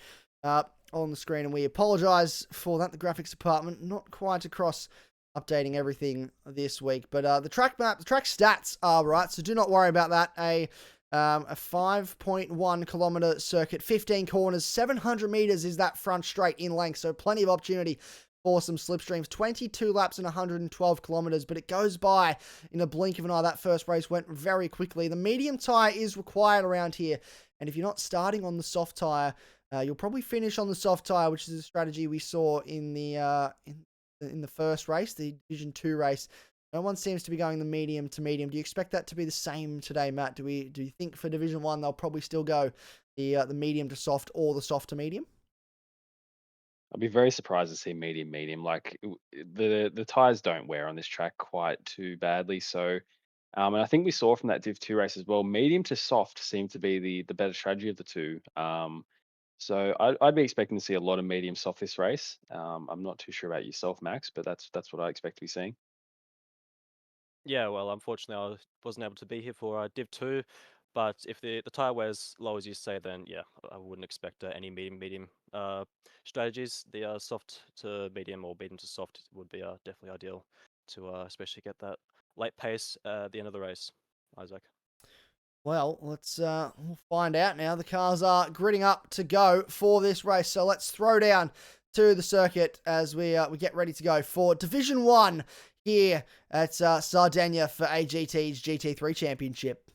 S2: on the screen, and we apologize for that. The graphics department not quite across updating everything this week. But the track map, the track stats are right, so do not worry about that. A 5.1 kilometer circuit, 15 corners, 700 meters is that front straight in length, so plenty of opportunity for some slipstreams. 22 laps and 112 kilometers, but it goes by in a blink of an eye. That first race went very quickly. The medium tire is required around here, and if you're not starting on the soft tire, you'll probably finish on the soft tire, which is a strategy we saw in the first race, the Division 2 race. No one seems to be going the medium to medium. Do you expect that to be the same today, Matt? Do you think for Division 1 they'll probably still go the medium to soft or the soft to medium?
S3: I'd be very surprised to see medium. Like the tires don't wear on this track quite too badly. So, and I think we saw from that Div 2 race as well, medium to soft seemed to be the better strategy of the two. So I'd be expecting to see a lot of medium soft this race. I'm not too sure about yourself, Max, but that's what I expect to be seeing.
S4: Yeah, well, unfortunately, I wasn't able to be here for Div 2, but if the tire wears low as you say, then yeah, I wouldn't expect any medium strategies. The soft to medium or medium to soft would be definitely ideal to especially get that late pace at the end of the race, Isaac.
S2: Well, let's we'll find out now. The cars are gritting up to go for this race, so let's throw down to the circuit as we get ready to go for Division 1 here at Sardegna for AGT's GT3 Championship.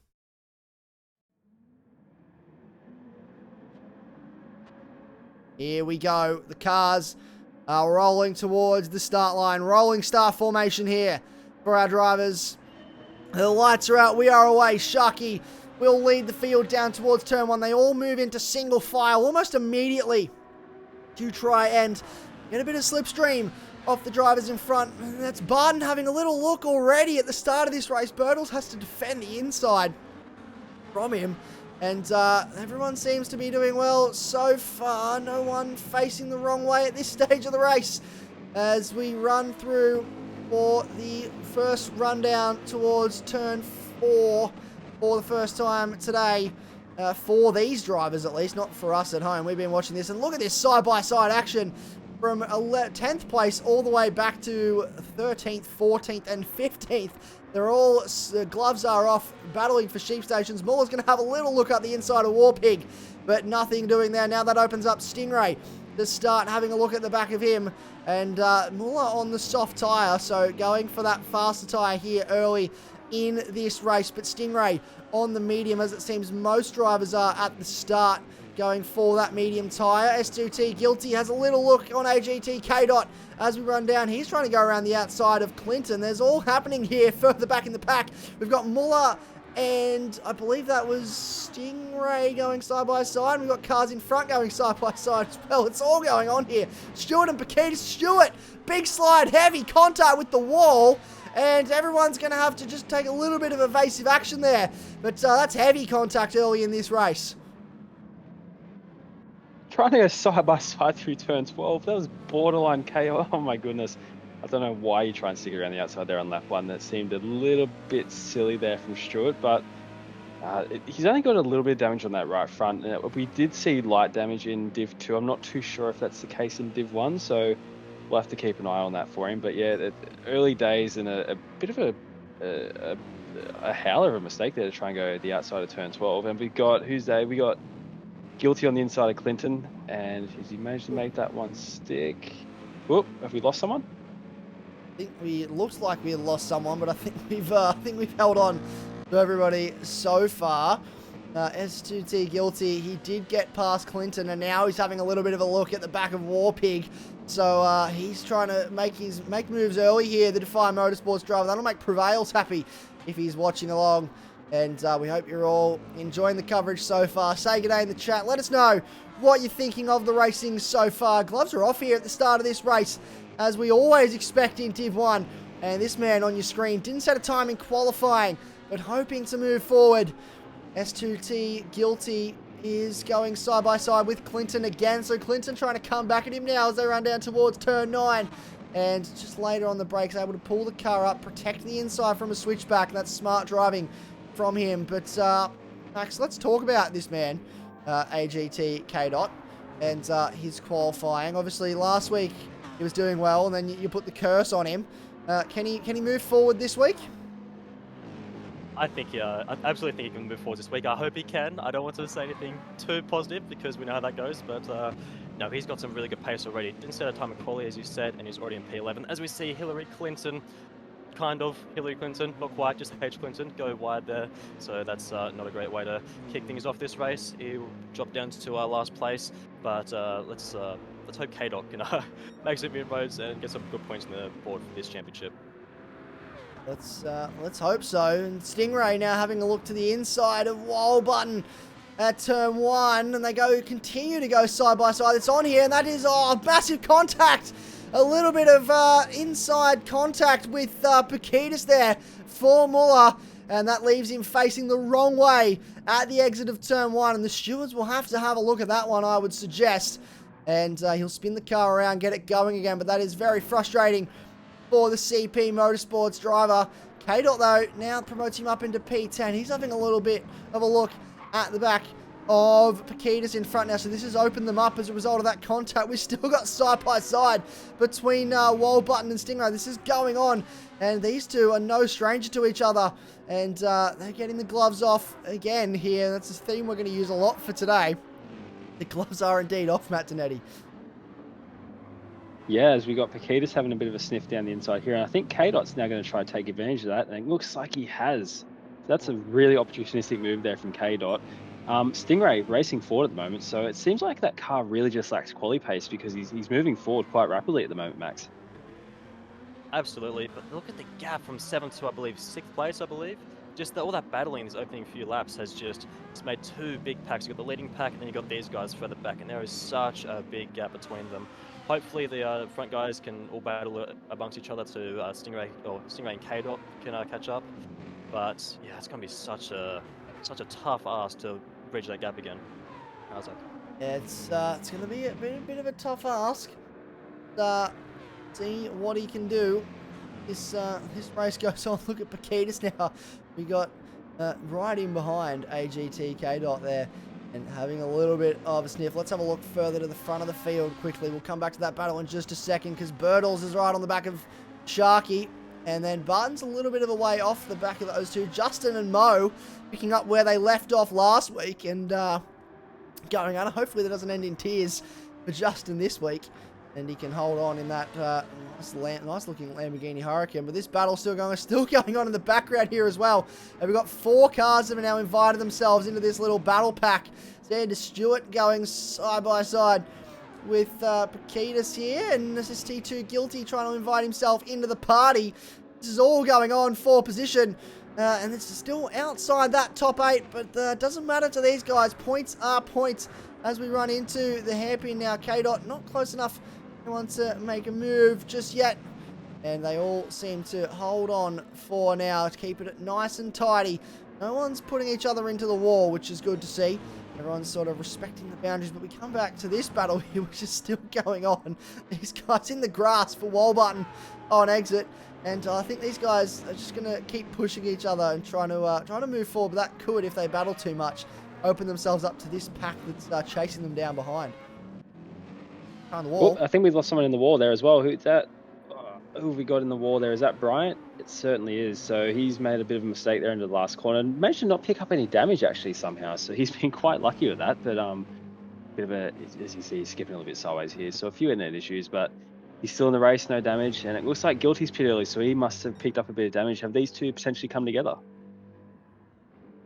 S2: Here we go. The cars are rolling towards the start line. Rolling start formation here for our drivers. The lights are out. We are away. Sharky will lead the field down towards turn 1. They all move into single file almost immediately to try and get a bit of slipstream off the drivers in front. And that's Barton having a little look already at the start of this race. Birtles has to defend the inside from him. And everyone seems to be doing well so far. No one facing the wrong way at this stage of the race as we run through for the first rundown towards turn 4 for the first time today. For these drivers at least, not for us at home. We've been watching this, and look at this side-by-side action from 10th place all the way back to 13th, 14th, and 15th. They're all, gloves are off, battling for sheep stations. Muller's going to have a little look at the inside of Warpig, but nothing doing there. Now that opens up Stingray to start having a look at the back of him. And Muller on the soft tyre, so going for that faster tyre here early in this race. But Stingray on the medium, as it seems most drivers are at the start, going for that medium tyre. S2T Guilty has a little look on AGT K-Dot as we run down. He's trying to go around the outside of Clinton. There's all happening here further back in the pack. We've got Muller and I believe that was Stingray going side by side. We've got cars in front going side by side as well. It's all going on here. Stewart and Paquita. Stewart, big slide, heavy contact with the wall. And everyone's going to have to just take a little bit of evasive action there. But that's heavy contact early in this race.
S3: Trying to go side by side through turn 12. That was borderline chaos. Oh my goodness. I don't know why you try and stick around the outside there on lap 1. That seemed a little bit silly there from Stewart, but he's only got a little bit of damage on that right front. We did see light damage in Div 2. I'm not too sure if that's the case in Div 1, so we'll have to keep an eye on that for him. But yeah, early days and a bit of a howler of a mistake there to try and go the outside of turn 12. And we got, who's there? We got Guilty on the inside of Clinton, and has he managed to make that one stick? Whoop, have we lost someone?
S2: I think it looks like we lost someone, but I think we've held on to everybody so far. S2T Guilty, he did get past Clinton, and now he's having a little bit of a look at the back of Warpig. So he's trying to make moves early here, the Defy Motorsports driver. That'll make Prevails happy if he's watching along. And we hope you're all enjoying the coverage so far. Say good day in the chat. Let us know what you're thinking of the racing so far. Gloves are off here at the start of this race, as we always expect in Div 1. And this man on your screen didn't set a time in qualifying, but hoping to move forward. S2T Guilty is going side by side with Clinton again. So Clinton trying to come back at him now as they run down towards turn 9. And just later on the brakes, able to pull the car up, protect the inside from a switchback. That's smart driving from him. But Max, let's talk about this man, AGT K-Dot, and his qualifying. Obviously last week he was doing well, and then you put the curse on him. Can he move forward this week?
S4: I absolutely think he can move forward this week. I hope he can. I don't want to say anything too positive because we know how that goes, but no, he's got some really good pace already. Didn't set a time in quali, as you said, and he's already in P11. As we see, Hillary Clinton, not quite, just H Clinton, go wide there. So that's not a great way to kick things off this race. He'll drop down to our last place, but let's hope K-Dot can make some inroads and get some good points on the board for this championship.
S2: Let's hope so. And Stingray now having a look to the inside of Walbutton at turn 1, and they continue to go side by side. It's on here, and that is massive contact. A little bit of inside contact with Paquitas there for Muller, and that leaves him facing the wrong way at the exit of turn 1. And the stewards will have to have a look at that one, I would suggest. And he'll spin the car around, get it going again, but that is very frustrating for the CP Motorsports driver. K-Dot, though, now promotes him up into P10. He's having a little bit of a look at the back of Paquitas in front now. So this has opened them up as a result of that contact. We've still got side by side between Walbutton and Stingray. This is going on. And these two are no stranger to each other. And they're getting the gloves off again here. That's a theme we're going to use a lot for today. The gloves are indeed off, Matt Dernedde.
S3: Yeah, as we got Paquitas having a bit of a sniff down the inside here. And I think K-Dot's now going to try to take advantage of that. And it looks like he has. So that's a really opportunistic move there from K-Dot. Stingray racing forward at the moment. So it seems like that car really just lacks quali pace because he's moving forward quite rapidly at the moment, Max.
S4: Absolutely, but look at the gap from 7th to, I believe, 6th place, I believe. Just all that battling in these opening few laps has just made two big packs. You've got the leading pack and then you've got these guys further back, and there is such a big gap between them. Hopefully the front guys can all battle amongst each other to Stingray and K-Dot can catch up. But yeah, it's going to be such a tough ask to bridge that gap again. How's that?
S2: Yeah, it's going to be a bit of a tough ask. See what he can do. This race goes on. Look at Paquitas now. We got right in behind AGT K-Dot there and having a little bit of a sniff. Let's have a look further to the front of the field quickly. We'll come back to that battle in just a second because Birtles is right on the back of Sharky. And then Barton's a little bit of a way off the back of those two. Justin and Mo picking up where they left off last week and going on. Hopefully that doesn't end in tears for Justin this week. And he can hold on in that nice looking Lamborghini Hurricane. But this battle's still going on in the background here as well. And we've got 4 cars that have now invited themselves into this little battle pack. Xander Stewart going side by side with Paquitas here. And this is T2 Guilty trying to invite himself into the party. This is all going on for position. And it's still outside that top 8. But doesn't matter to these guys. Points are points as we run into the hairpin now. K-Dot not close enough. Wants to make a move just yet, and they all seem to hold on for now to keep it nice and tidy. No one's putting each other into the wall, which is good to see. Everyone's sort of respecting the boundaries, but we come back to this battle here, which is still going on. These guys in the grass for Walbutton on exit, and I think these guys are just going to keep pushing each other and trying to move forward. But that could, if they battle too much, open themselves up to this pack that's chasing them down behind. On the wall.
S3: Oh, I think we've lost someone in the wall there as well. Who's that? Who have we got in the wall there? Is that Bryant? It certainly is. So he's made a bit of a mistake there into the last corner. And managed to not pick up any damage actually somehow. So he's been quite lucky with that. But bit of a, as you see, he's skipping a little bit sideways here. So a few internet issues, but he's still in the race, no damage. And it looks like Guilty's pretty early, so he must have picked up a bit of damage. Have these two potentially come together?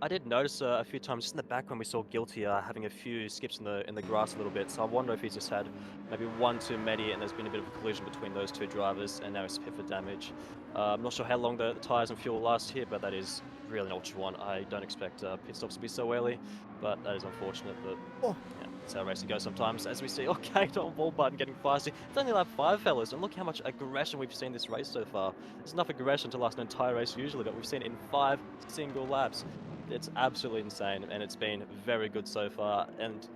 S4: I did notice a few times just in the back when we saw Guilty having a few skips in the grass a little bit. So I wonder if he's just had maybe one too many and there's been a bit of a collision between those two drivers and now he's hit for damage. I'm not sure how long the tyres and fuel last here, but that is really an Ultra 1. I don't expect pit stops to be so early, but that is unfortunate. But yeah, that's how racing goes sometimes. As we see, okay, on Walbutton getting feisty. It's only lap 5, fellas, and look how much aggression we've seen this race so far. There's enough aggression to last an entire race usually, but we've seen it in 5 single laps. It's absolutely insane, and it's been very good so far. And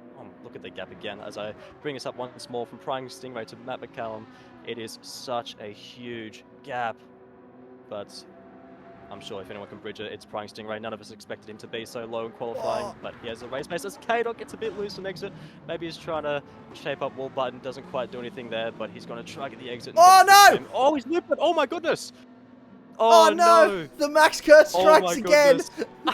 S4: look at the gap again as I bring this up once more from Prying Stingray to Matt McCallum. It is such a huge gap, but I'm sure if anyone can bridge it, it's Prying Stingray. None of us expected him to be so low in qualifying, but he has a race pace. As K-Dot gets a bit loose on exit, maybe he's trying to shape up Walbutton, doesn't quite do anything there, but he's going to try to get the exit.
S2: Oh no!
S4: Oh, he's looped it! Oh my goodness!
S2: Oh no! The Max Curse strikes again.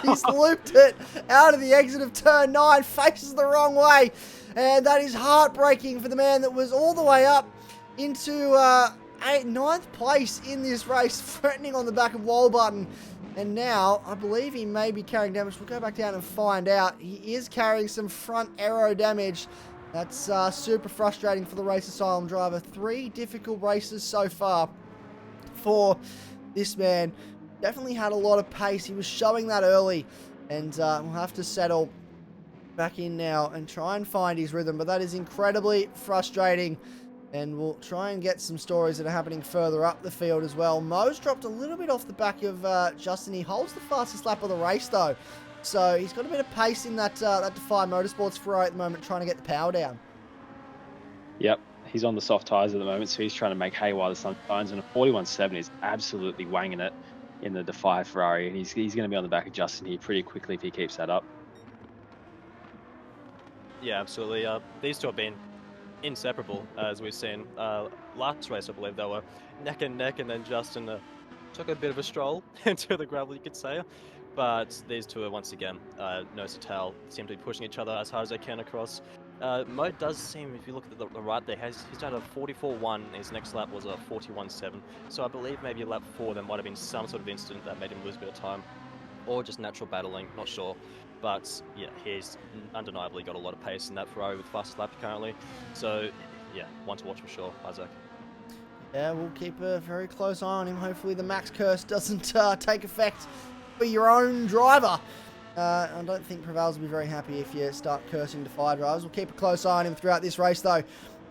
S2: He's looped it out of the exit of turn 9, faces the wrong way. And that is heartbreaking for the man that was all the way up into 9th place in this race, threatening on the back of Walbutton. And now, I believe he may be carrying damage. We'll go back down and find out. He is carrying some front aero damage. That's super frustrating for the Race Asylum driver. 3 difficult races so far for this man. Definitely had a lot of pace. He was showing that early, and we'll have to settle back in now and try and find his rhythm, but that is incredibly frustrating, and we'll try and get some stories that are happening further up the field as well. Mo's dropped a little bit off the back of Justin. He holds the fastest lap of the race though, so he's got a bit of pace in that Defy Motorsports Ferrari at the moment, trying to get the power down. Yep.
S3: He's on the soft tyres at the moment, so he's trying to make hay while the sun shines. And a 41.7 is absolutely wanging it in the Defy Ferrari. And he's going to be on the back of Justin here pretty quickly if he keeps that up.
S4: Yeah, absolutely. These two have been inseparable, as we've seen. Last race, I believe they were neck and neck, and then Justin took a bit of a stroll into the gravel, you could say. But these two are once again nose to tail, seem to be pushing each other as hard as they can across. Mo does seem, if you look at the right there, he's done a 44.1. His next lap was a 41.7. So I believe maybe lap 4 there might have been some sort of incident that made him lose a bit of time, or just natural battling, not sure. But yeah, he's undeniably got a lot of pace in that Ferrari with fastest lap currently. So yeah, one to watch for sure, Isaac.
S2: Yeah, we'll keep a very close eye on him. Hopefully the max curse doesn't take effect for your own driver. I don't think Pravals will be very happy if you start cursing Defy drivers. We'll keep a close eye on him throughout this race, though.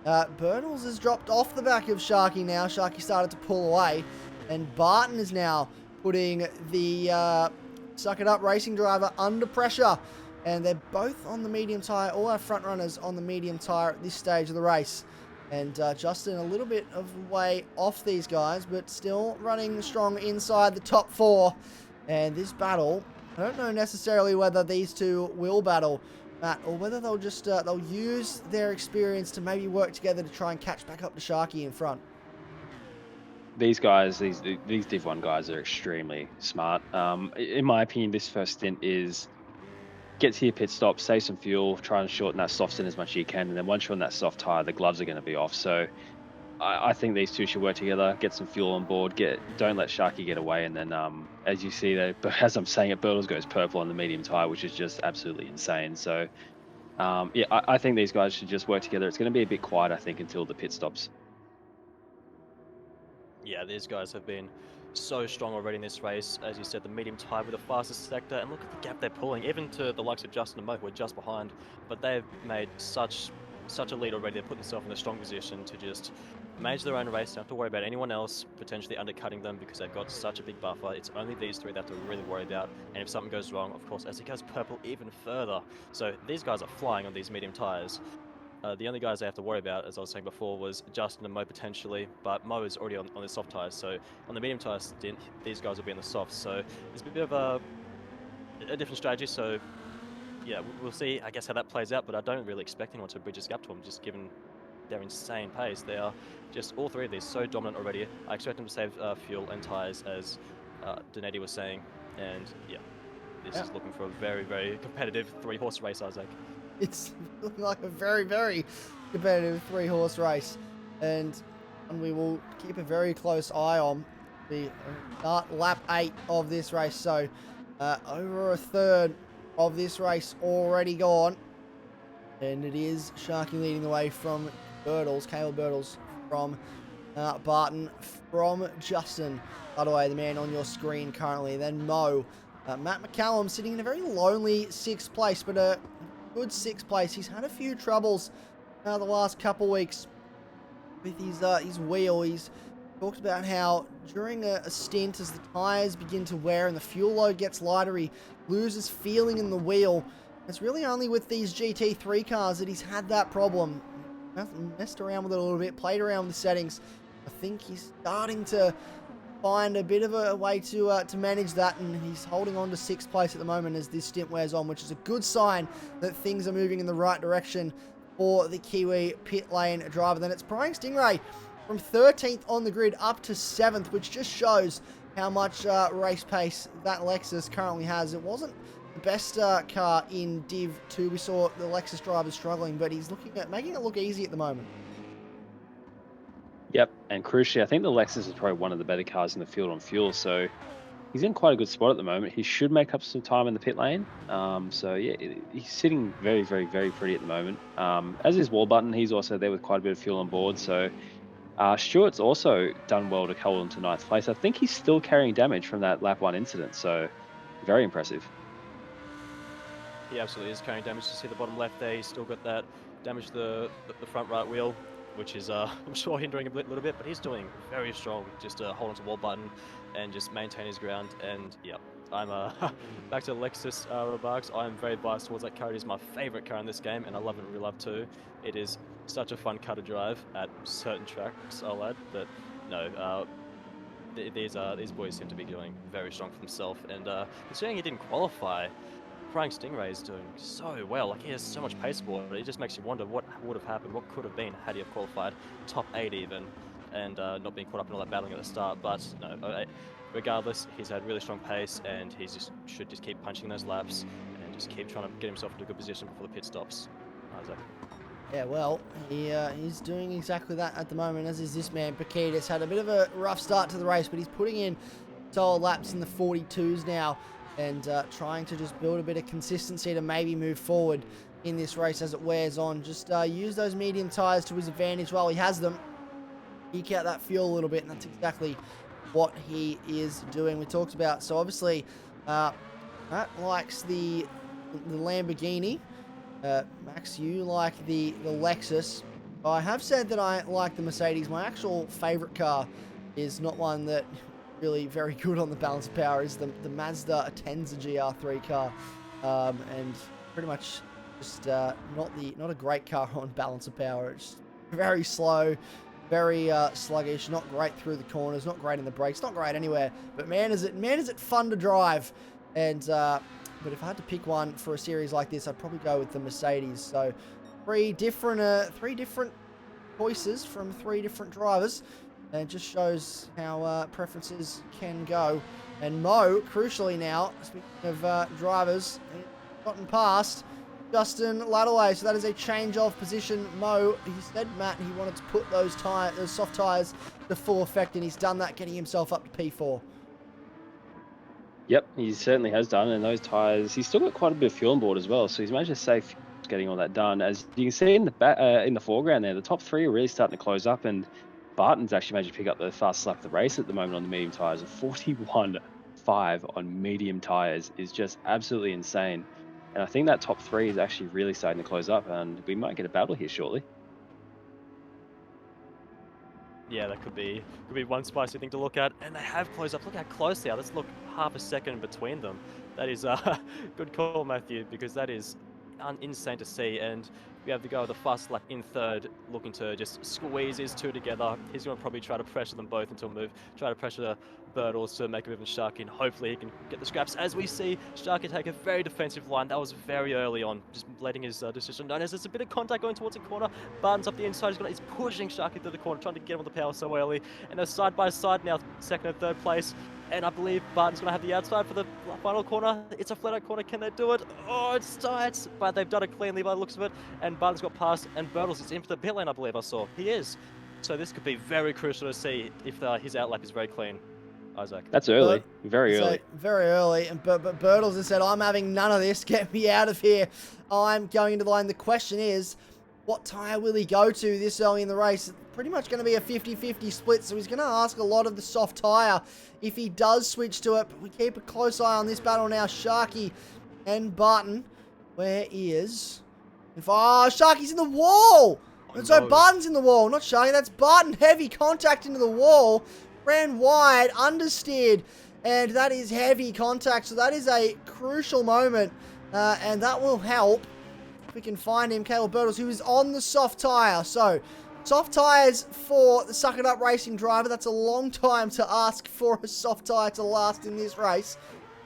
S2: Burnals has dropped off the back of Sharky now. Sharky started to pull away, and Barton is now putting the Suck It Up racing driver under pressure. And they're both on the medium tyre. All our front runners on the medium tyre at this stage of the race. And Justin a little bit of a way off these guys, but still running strong inside the top 4. And this battle, I don't know necessarily whether these two will battle, Matt, or whether they'll just they'll use their experience to maybe work together to try and catch back up to Sharky in front.
S3: These guys, these Div 1 guys are extremely smart. In my opinion, this first stint is get to your pit stop, save some fuel, try and shorten that soft stint as much as you can, and then once you're on that soft tyre, the gloves are going to be off. So I think these two should work together, get some fuel on board, don't let Sharky get away, and then as you see there, but as I'm saying it, Birtles goes purple on the medium tyre, which is just absolutely insane. So yeah, I think these guys should just work together. It's going to be a bit quiet, I think, until the pit stops.
S4: Yeah, these guys have been so strong already in this race. As you said, the medium tyre with the fastest sector, and look at the gap they're pulling, even to the likes of Justin and Mo, who are just behind. But they've made such a lead already. They've put themselves in a strong position to just manage their own race, don't have to worry about anyone else potentially undercutting them because they've got such a big buffer. It's only these three they have to really worry about. And if something goes wrong, of course, as it goes purple even further. So these guys are flying on these medium tyres. The only guys they have to worry about, as I was saying before, was Justin and Mo potentially, but Mo is already on the soft tyres, so on the medium tyre stint, these guys will be on the softs, so it's a bit of a different strategy, so yeah, we'll see, I guess, how that plays out, but I don't really expect anyone to bridge this gap to them, just given their insane pace. They are just, all three of these, so dominant already. I expect them to save fuel and tyres, as Dernedde was saying, and yeah, this is looking for a very, very competitive 3-horse race, Isaac.
S2: It's looking like a very, very competitive 3-horse race, and we will keep a very close eye on the lap 8 of this race. So over a third of this race already gone, and it is Sharky leading the way from Birtles, Caleb Birtles from Barton, from Justin, by the way, the man on your screen currently. Then Mo, Matt McCallum sitting in a very lonely 6th place, but a good 6th place. He's had a few troubles the last couple weeks with his wheel. He's talked about how during a stint, as the tyres begin to wear and the fuel load gets lighter, he loses feeling in the wheel. It's really only with these GT3 cars that he's had that problem. Messed around with it a little bit, played around with the settings. I think he's starting to find a bit of a way to manage that, and he's holding on to 6th place at the moment as this stint wears on, which is a good sign that things are moving in the right direction for the Kiwi pit lane driver. Then it's Brian Stingray from 13th on the grid up to 7th, which just shows how much race pace that Lexus currently has. It wasn't the best car in Div 2. We saw the Lexus drivers struggling, but he's looking at making it look easy at the moment.
S3: Yep, and crucially, I think the Lexus is probably one of the better cars in the field on fuel, so he's in quite a good spot at the moment. He should make up some time in the pit lane. So yeah, he's sitting very, very, very pretty at the moment. As is Warburton, he's also there with quite a bit of fuel on board. So Stewart's also done well to hold on to 9th place. I think he's still carrying damage from that lap 1 incident, so very impressive.
S4: He absolutely is carrying damage. You see the bottom left there, he's still got that damage to the front right wheel, which is, I'm sure, hindering a little bit, but he's doing very strong, just hold on to wall button and just maintain his ground. And yeah, I'm back to the Lexus remarks. I'm very biased towards that car. It is my favorite car in this game, and I love it in real life too. It is such a fun car to drive at certain tracks, I'll add, but no, these boys seem to be doing very strong for themselves. And considering he didn't qualify Flying Stingray is doing so well. Like, he has so much pace for it. It just makes you wonder what would have happened, what could have been had he have qualified top 8 even, and not being caught up in all that battling at the start. But no, regardless, he's had really strong pace, and he should just keep punching those laps and just keep trying to get himself into a good position before the pit stops. Isaac.
S2: Yeah, well, he's doing exactly that at the moment, as is this man, Paquitas. Had a bit of a rough start to the race, but he's putting in solid laps in the 42s now and trying to just build a bit of consistency to maybe move forward in this race as it wears on. Just use those medium tyres to his advantage while he has them. Eke out that fuel a little bit, and that's exactly what he is doing. We talked about, so obviously, Matt likes the Lamborghini. Max, you like the Lexus. I have said that I like the Mercedes. My actual favourite car is not one that really very good on the balance of power. Is the Mazda Atenza GR3 car, and pretty much just not a great car on balance of power. It's very slow, very sluggish, not great through the corners, not great in the brakes, not great anywhere. But man, is it fun to drive. And but if I had to pick one for a series like this, I'd probably go with the Mercedes. So three different choices from 3 different drivers, and it just shows how preferences can go. And Mo, crucially now, speaking of drivers, he's gotten past Justin Ladaway, so that is a change of position. Mo, he said, Matt, he wanted to put those soft tyres to full effect, and he's done that, getting himself up to P4.
S3: Yep, he certainly has done, and those tyres, he's still got quite a bit of fuel on board as well, so he's managed to save getting all that done. As you can see in the foreground there, the top 3 are really starting to close up, and Barton's actually managed to pick up the fastest lap of the race at the moment on the medium tyres. 41.5 on medium tyres is just absolutely insane, and I think that top 3 is actually really starting to close up, and we might get a battle here shortly.
S4: Yeah, that could be one spicy thing to look at, and they have closed up. Look how close they are. Let's look half a second between them. That is a good call, Matthew, because that is insane to see. And we have to go with the fast lap in third, looking to just squeeze these 2 together. He's going to probably try to pressure them both into a move, try to pressure Birtles to make a move on Sharky, and hopefully he can get the scraps. As we see Sharky take a very defensive line. That was very early on, just letting his decision known. As there's a bit of contact going towards the corner, Barton's up the inside. He's pushing Sharky through the corner, trying to get him on the power so early. And they're side by side now, 2nd and 3rd place. And I believe Barton's going to have the outside for the final corner. It's a flat-out corner. Can they do it? Oh, it's tight. But they've done it cleanly by the looks of it. And Barton's got past. And Birtles is in for the pit lane, I believe I saw. He is. So this could be very crucial to see if his outlap is very clean. Isaac.
S3: That's early. Very early.
S2: Very early. But Birtles has said, I'm having none of this. Get me out of here. I'm going into the line. The question is, what tyre will he go to this early in the race? It's pretty much going to be a 50-50 split, so he's going to ask a lot of the soft tyre if he does switch to it. But we keep a close eye on this battle now. Sharky and Barton. Where is... Sharky's in the wall! And so Barton's in the wall, not Sharky. That's Barton. Heavy contact into the wall. Ran wide, understeered, and that is heavy contact. So that is a crucial moment, and that will help if we can find him, Caleb Birtles, who is on the soft tyre. So, soft tyres for the Suck It Up racing driver. That's a long time to ask for a soft tyre to last in this race,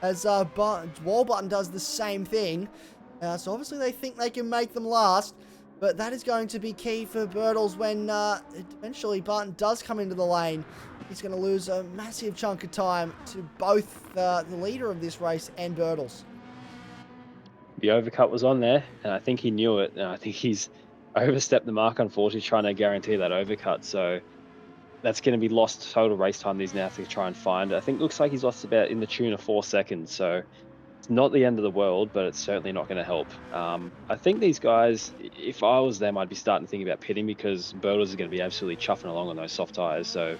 S2: as Warburton does the same thing. So obviously they think they can make them last, but that is going to be key for Birtles when eventually Barton does come into the lane. He's going to lose a massive chunk of time to both the leader of this race and Birtles.
S3: The overcut was on there, and I think he knew it, and I think he's overstepped the mark, unfortunately, trying to guarantee that overcut. So that's going to be lost total race time these now to try and find. I think it looks like he's lost about in the tune of 4 seconds, so it's not the end of the world, but it's certainly not going to help. I think these guys, if I was them, I'd be starting to think about pitting, because Birtles is going to be absolutely chuffing along on those soft tyres. So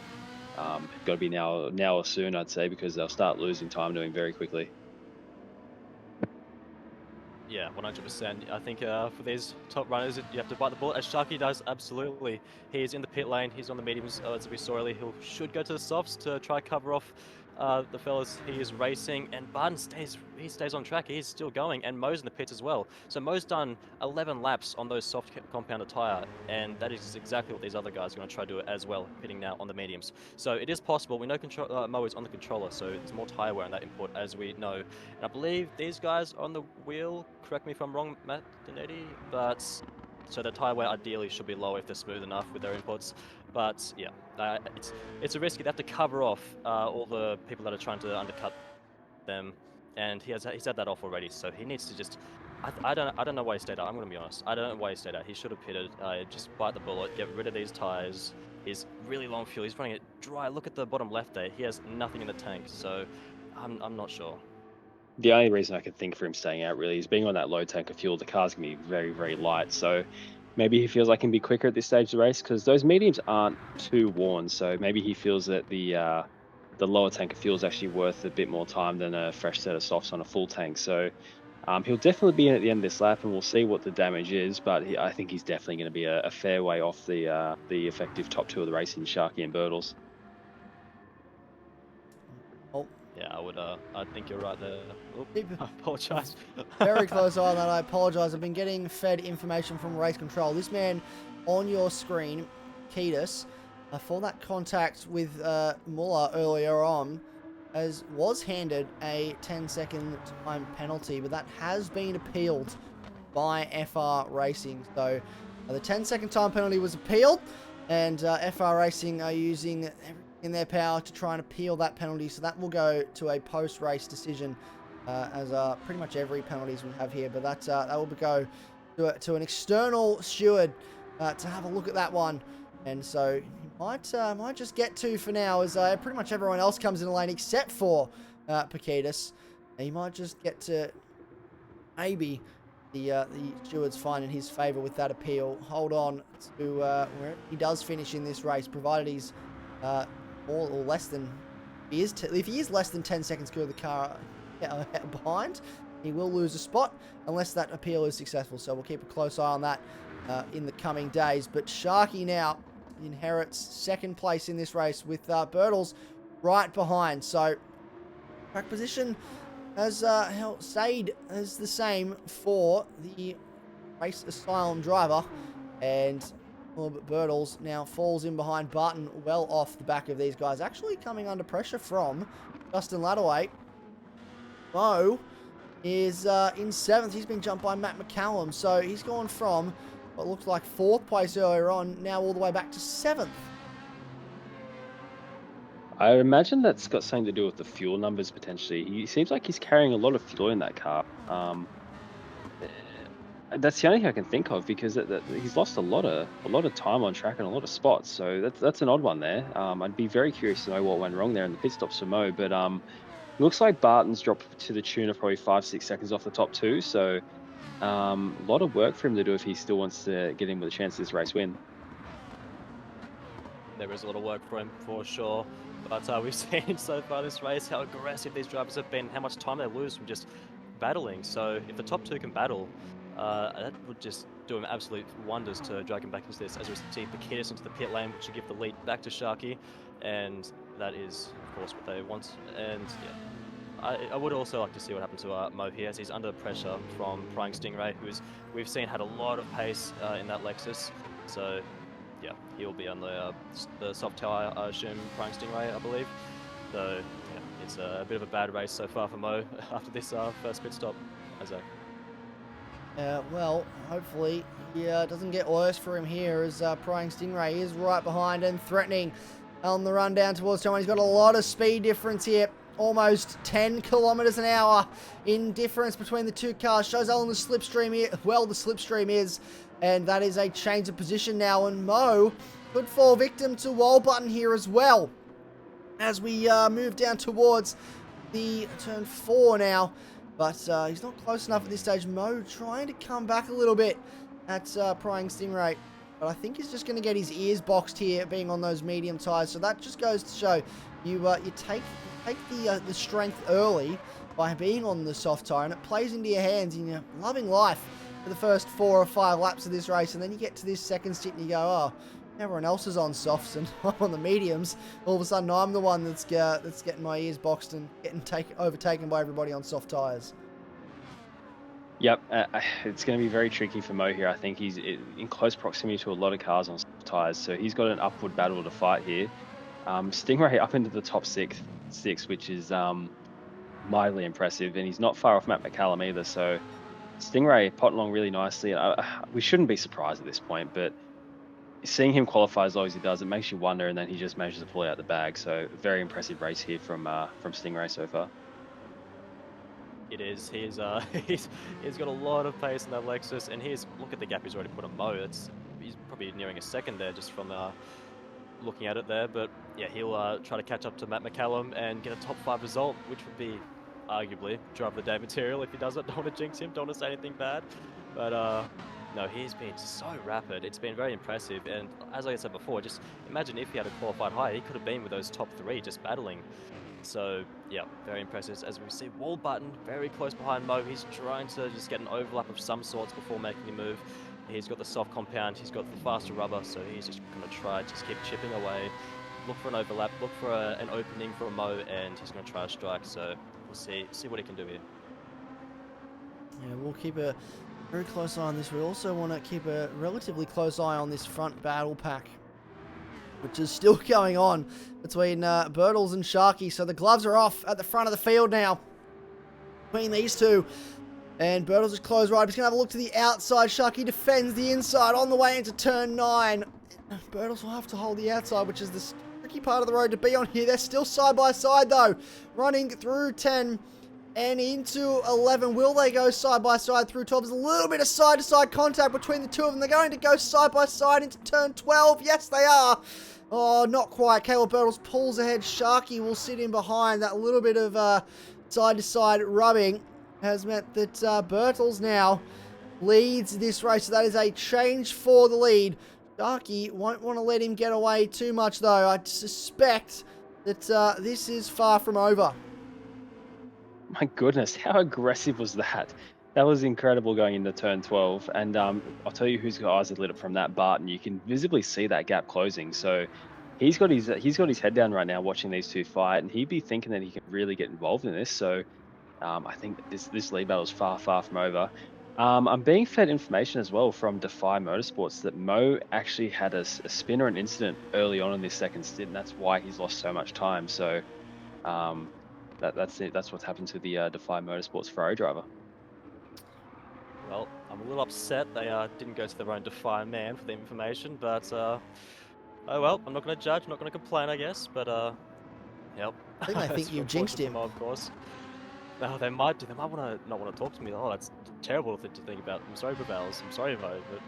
S3: got to be now or soon, I'd say, because they'll start losing time doing very quickly.
S4: Yeah, 100%. I think for these top runners, you have to bite the bullet, as Sharky does, absolutely. He is in the pit lane, he's on the mediums, as we saw earlier. He should go to the softs to try cover off the fellas he is racing, and Barton stays on track. He's still going, and Mo's in the pits as well. So Mo's done 11 laps on those soft compounded tire, and that is exactly what these other guys are going to try to do as well, pitting now on the mediums. So it is possible. We know Mo is on the controller, so there's more tire wear on that input, as we know. And I believe these guys on the wheel, correct me if I'm wrong, Matt Dernedde, but so the tire wear ideally should be low if they're smooth enough with their inputs. But yeah, it's a risk. They have to cover off all the people that are trying to undercut them, and he's had that off already. So he needs to just. I don't know why he stayed out. I'm gonna be honest. I don't know why he stayed out. He should have pitted. Just bite the bullet, get rid of these tires. He's really long fuel. He's running it dry. Look at the bottom left there. He has nothing in the tank. So I'm not sure.
S3: The only reason I could think for him staying out really is being on that low tank of fuel. The car's gonna be very, very light. So maybe he feels like he can be quicker at this stage of the race because those mediums aren't too worn. So maybe he feels that the lower tank of fuel is actually worth a bit more time than a fresh set of softs on a full tank. So he'll definitely be in at the end of this lap, and we'll see what the damage is. But I think he's definitely going to be a fair way off the effective top two of the race in Sharky and Birtles.
S2: Oh,
S4: Yeah, I think you're right there. Oop,
S2: Keep-
S4: I apologize.
S2: very close eye on that. I apologise. I've been getting fed information from race control. This man on your screen, Ketis, for that contact with Muller earlier on, was handed a 10-second time penalty, but that has been appealed by FR Racing. So the 10-second time penalty was appealed, and FR Racing are using everything in their power to try and appeal that penalty. So that will go to a post-race decision, as pretty much every penalties we have here. But that will go to an external steward to have a look at that one. And so he might just get two for now, as pretty much everyone else comes in the lane except for Pakitas. He might just get to maybe the stewards find in his favour with that appeal. Hold on to where he does finish in this race, provided he's more or less than if he is less than 10 seconds clear of the car behind, he will lose a spot unless that appeal is successful. So we'll keep a close eye on that in the coming days. But Sharky now inherits second place in this race with Birtles right behind. So track position has stayed as the same for the race asylum driver, and Birtles now falls in behind Barton, well off the back of these guys, actually coming under pressure from Justin Ladaway. Mo is in 7th. He's been jumped by Matt McCallum, so he's gone from what looks like 4th place earlier on, now all the way back to 7th.
S3: I imagine that's got something to do with the fuel numbers potentially. He seems like he's carrying a lot of fuel in that car. That's the only thing I can think of, because he's lost a lot of time on track and a lot of spots. So that's an odd one there. I'd be very curious to know what went wrong there in the pit stops for Mo. But looks like Barton's dropped to the tune of probably 5-6 seconds off the top two. So a lot of work for him to do if he still wants to get in with a chance of this race win.
S4: There is a lot of work for him, for sure. But we've seen so far this race how aggressive these drivers have been, how much time they lose from just battling. So if the top two can battle, that would just do him absolute wonders to drag him back into this, as we see Pakitas into the pit lane, which would give the lead back to Sharky. And that is, of course, what they want. And yeah, I would also like to see what happened to Mo here, as he's under pressure from Prying Stingray, who's we've seen had a lot of pace in that Lexus. So yeah, he'll be on the soft tire, I assume, Prying Stingray, I believe. So yeah, it's a bit of a bad race so far for Mo after this first pit stop, Isaac.
S2: Well, hopefully he doesn't get worse for him here, as Prying Stingray is right behind and threatening on the run down towards Tom. He's got a lot of speed difference here, almost 10 kilometers an hour in difference between the two cars. Shows how long the slipstream is, and that is a change of position now, and Mo could fall victim to wall button here as well, as we move down towards the turn 4 now. But he's not close enough at this stage. Mo trying to come back a little bit at Prying Stingray. But I think he's just going to get his ears boxed here, being on those medium tyres. So that just goes to show you take the strength early by being on the soft tyre, and it plays into your hands, and you're loving life for the first 4 or 5 laps of this race. And then you get to this second stint and you go, oh, everyone else is on softs and I'm on the mediums. All of a sudden, I'm the one that's getting my ears boxed and getting overtaken by everybody on soft tires.
S3: Yep, it's going to be very tricky for Mo here. I think he's in close proximity to a lot of cars on soft tyres, so he's got an upward battle to fight here. Stingray up into the top six, which is mildly impressive, and he's not far off Matt McCallum either. So Stingray potting along really nicely. We shouldn't be surprised at this point, but seeing him qualify as low as he does, it makes you wonder, and then he just manages to pull out the bag. So very impressive race here from Stingray so far.
S4: It is. He's got a lot of pace in that Lexus, and look at the gap he's already put on Mo. He's probably nearing a second there just from looking at it there. But yeah, he'll try to catch up to Matt McCallum and get a top 5 result, which would be arguably drive of the day material if he does it. Don't want to jinx him. Don't want to say anything bad. But no, he's been so rapid. It's been very impressive. And as I said before, just imagine if he had qualified higher, he could have been with those top 3 just battling. So, yeah, very impressive. As we see, Wall-Button very close behind Mo. He's trying to just get an overlap of some sorts before making the move. He's got the soft compound, he's got the faster rubber, so he's just going to try to just keep chipping away, look for an overlap, look for an opening for Mo, and he's going to try to strike. So we'll see what he can do here.
S2: Yeah, we'll keep a very close eye on this. We also want to keep a relatively close eye on this front battle pack, which is still going on between Birtles and Sharky. So the gloves are off at the front of the field now between these two. And Birtles is close right. He's going to have a look to the outside. Sharky defends the inside on the way into turn 9. Birtles will have to hold the outside, which is the tricky part of the road to be on here. They're still side by side though, running through 10 and into 11. Will they go side by side through 12? There's a little bit of side to side contact between the two of them. They're going to go side by side into turn 12. Yes, they are. Oh, not quite. Caleb Birtles pulls ahead. Sharky will sit in behind. That little bit of side to side rubbing has meant that Birtles now leads this race. So that is a change for the lead. Sharky won't want to let him get away too much though. I suspect that this is far from over.
S3: My goodness, how aggressive was that? That was incredible going into turn 12. And I'll tell you whose eyes are lit up from that, Barton. You can visibly see that gap closing. So he's got his head down right now watching these two fight, and he'd be thinking that he can really get involved in this. So I think that this lead battle is far from over. I'm being fed information as well from Defy Motorsports that Mo actually had a spinner and incident early on in this second stint, and that's why he's lost so much time. So that's it. That's what's happened to the Defy Motorsports Ferrari driver.
S4: Well, I'm a little upset they didn't go to their own Defy man for the information, but oh well, I'm not going to judge, not going to complain, I guess, but yep.
S2: I think they think you jinxed him.
S4: Of course. No, they might do. They might not want to talk to me. Oh, that's terrible to think about. I'm sorry, Bravels. I'm sorry, Mo, but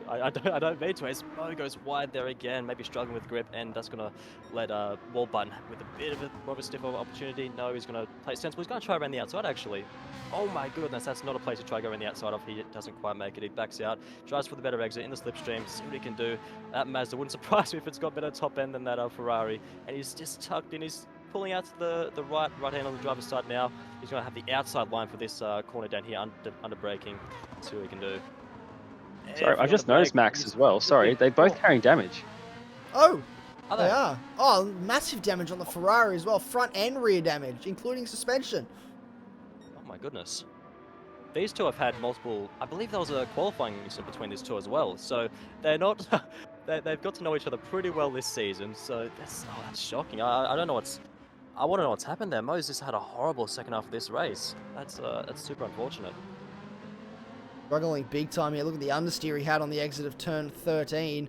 S4: I don't mean to. As Mo goes wide there again, maybe struggling with grip, and that's going to let Wall-Button with a bit of more of a stiff opportunity. No, he's going to play sensible. He's going to try around the outside, actually. Oh my goodness, that's not a place to try go around the outside of. He doesn't quite make it. He backs out, tries for the better exit in the slipstream, see what he can do. That Mazda wouldn't surprise me if it's got better top end than that Ferrari, and he's just tucked in. He's pulling out to the right hand on the driver's side now. He's going to have the outside line for this corner down here under braking. See what he can do.
S3: Sorry, I just noticed Max as well. Sorry, they're both carrying damage.
S2: Oh, they are. Oh, massive damage on the Ferrari as well. Front and rear damage, including suspension.
S4: Oh my goodness. These two have had multiple. I believe there was a qualifying incident between these two as well. So they're not. They've got to know each other pretty well this season. So that's shocking. I don't know what's. I want to know what's happened there. Mo's just had a horrible second half of this race. That's super unfortunate.
S2: Struggling big time here. Look at the understeer he had on the exit of turn 13.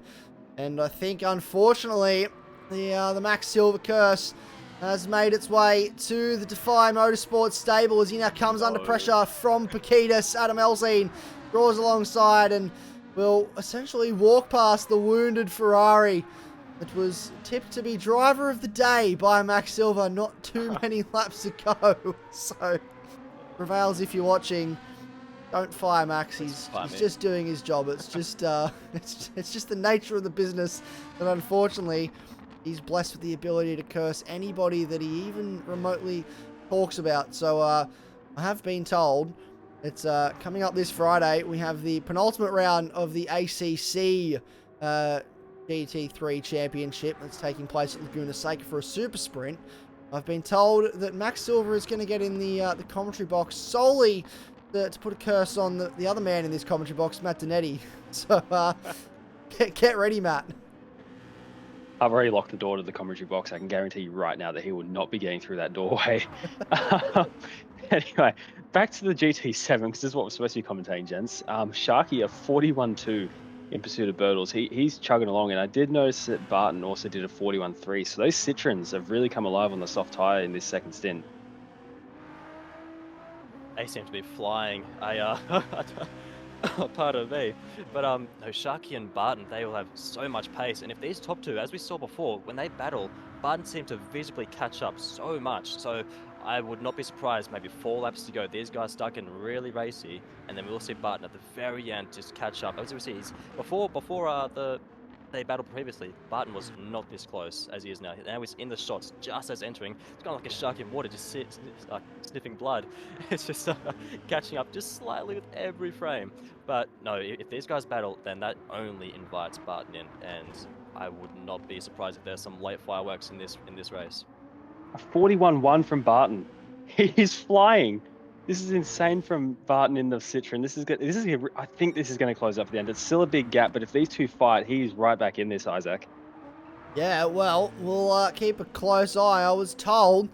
S2: And I think, unfortunately, the Max Silver curse has made its way to the Defy Motorsports stable as he now comes under pressure from Paquitas. Adam Elzine draws alongside and will essentially walk past the wounded Ferrari. It was tipped to be driver of the day by Max Silver not too many laps ago. So, Prevails, if you're watching, don't fire Max. He's just doing his job. It's just it's just the nature of the business that unfortunately he's blessed with the ability to curse anybody that he even remotely talks about. So I have been told it's coming up this Friday. We have the penultimate round of the ACC GT3 championship that's taking place at Laguna Seca for a super sprint. I've been told that Max Silver is going to get in the commentary box solely to put a curse on the other man in this commentary box, Matt Dernedde. So get ready, Matt.
S3: I've already locked the door to the commentary box. I can guarantee you right now that he will not be getting through that doorway. Anyway, back to the GT7, because this is what we're supposed to be commentating, gents. Sharky, a 41.2 in pursuit of Birtles. He's chugging along, and I did notice that Barton also did a 41.3. So those Citroens have really come alive on the soft tyre in this second stint.
S4: They seem to be flying. Pardon me, but no, Sharky and Barton, they will have so much pace, and if these top two, as we saw before, when they battle, Barton seemed to visibly catch up so much, so I would not be surprised maybe 4 laps to go, these guys start getting really racy, and then we'll see Barton at the very end just catch up. As we see, before they battled previously, Barton was not this close as he is now. Now he's in the shots just as entering. It's kind of like a shark in water, just sniffing blood. It's just catching up just slightly with every frame. But no, if these guys battle, then that only invites Barton in, and I would not be surprised if there's some late fireworks in this race.
S3: A 41.1 from Barton. He's flying. This is insane from Barton in the Citroen. I think this is going to close up at the end. It's still a big gap, but if these two fight, he's right back in this, Isaac.
S2: Yeah, well, we'll keep a close eye. I was told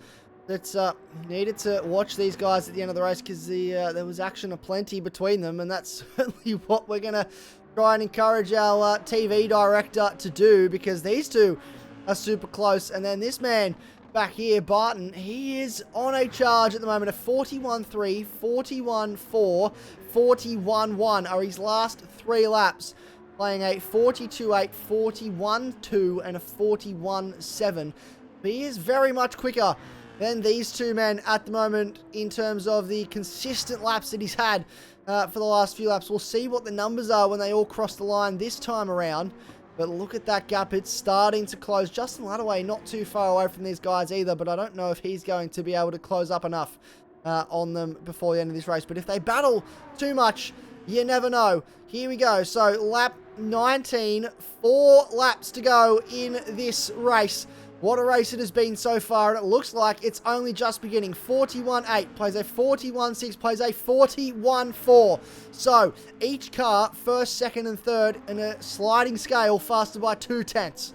S2: that needed to watch these guys at the end of the race because there was action aplenty between them, and that's certainly what we're going to try and encourage our TV director to do, because these two are super close. And then this man back here, Barton, he is on a charge at the moment. A 41.3, 41.4, 41.1 are his last 3 laps, playing a 42.8, 41.2 and a 41.7. But he is very much quicker than these two men at the moment in terms of the consistent laps that he's had for the last few laps. We'll see what the numbers are when they all cross the line this time around. But look at that gap. It's starting to close. Justin Ladaway not too far away from these guys either, but I don't know if he's going to be able to close up enough on them before the end of this race. But if they battle too much, you never know. Here we go. So lap 19, 4 laps to go in this race. What a race it has been so far, and it looks like it's only just beginning. 41.8 plays a 41.6, plays a 41.4. So each car, first, second, and third, in a sliding scale, faster by 2/10.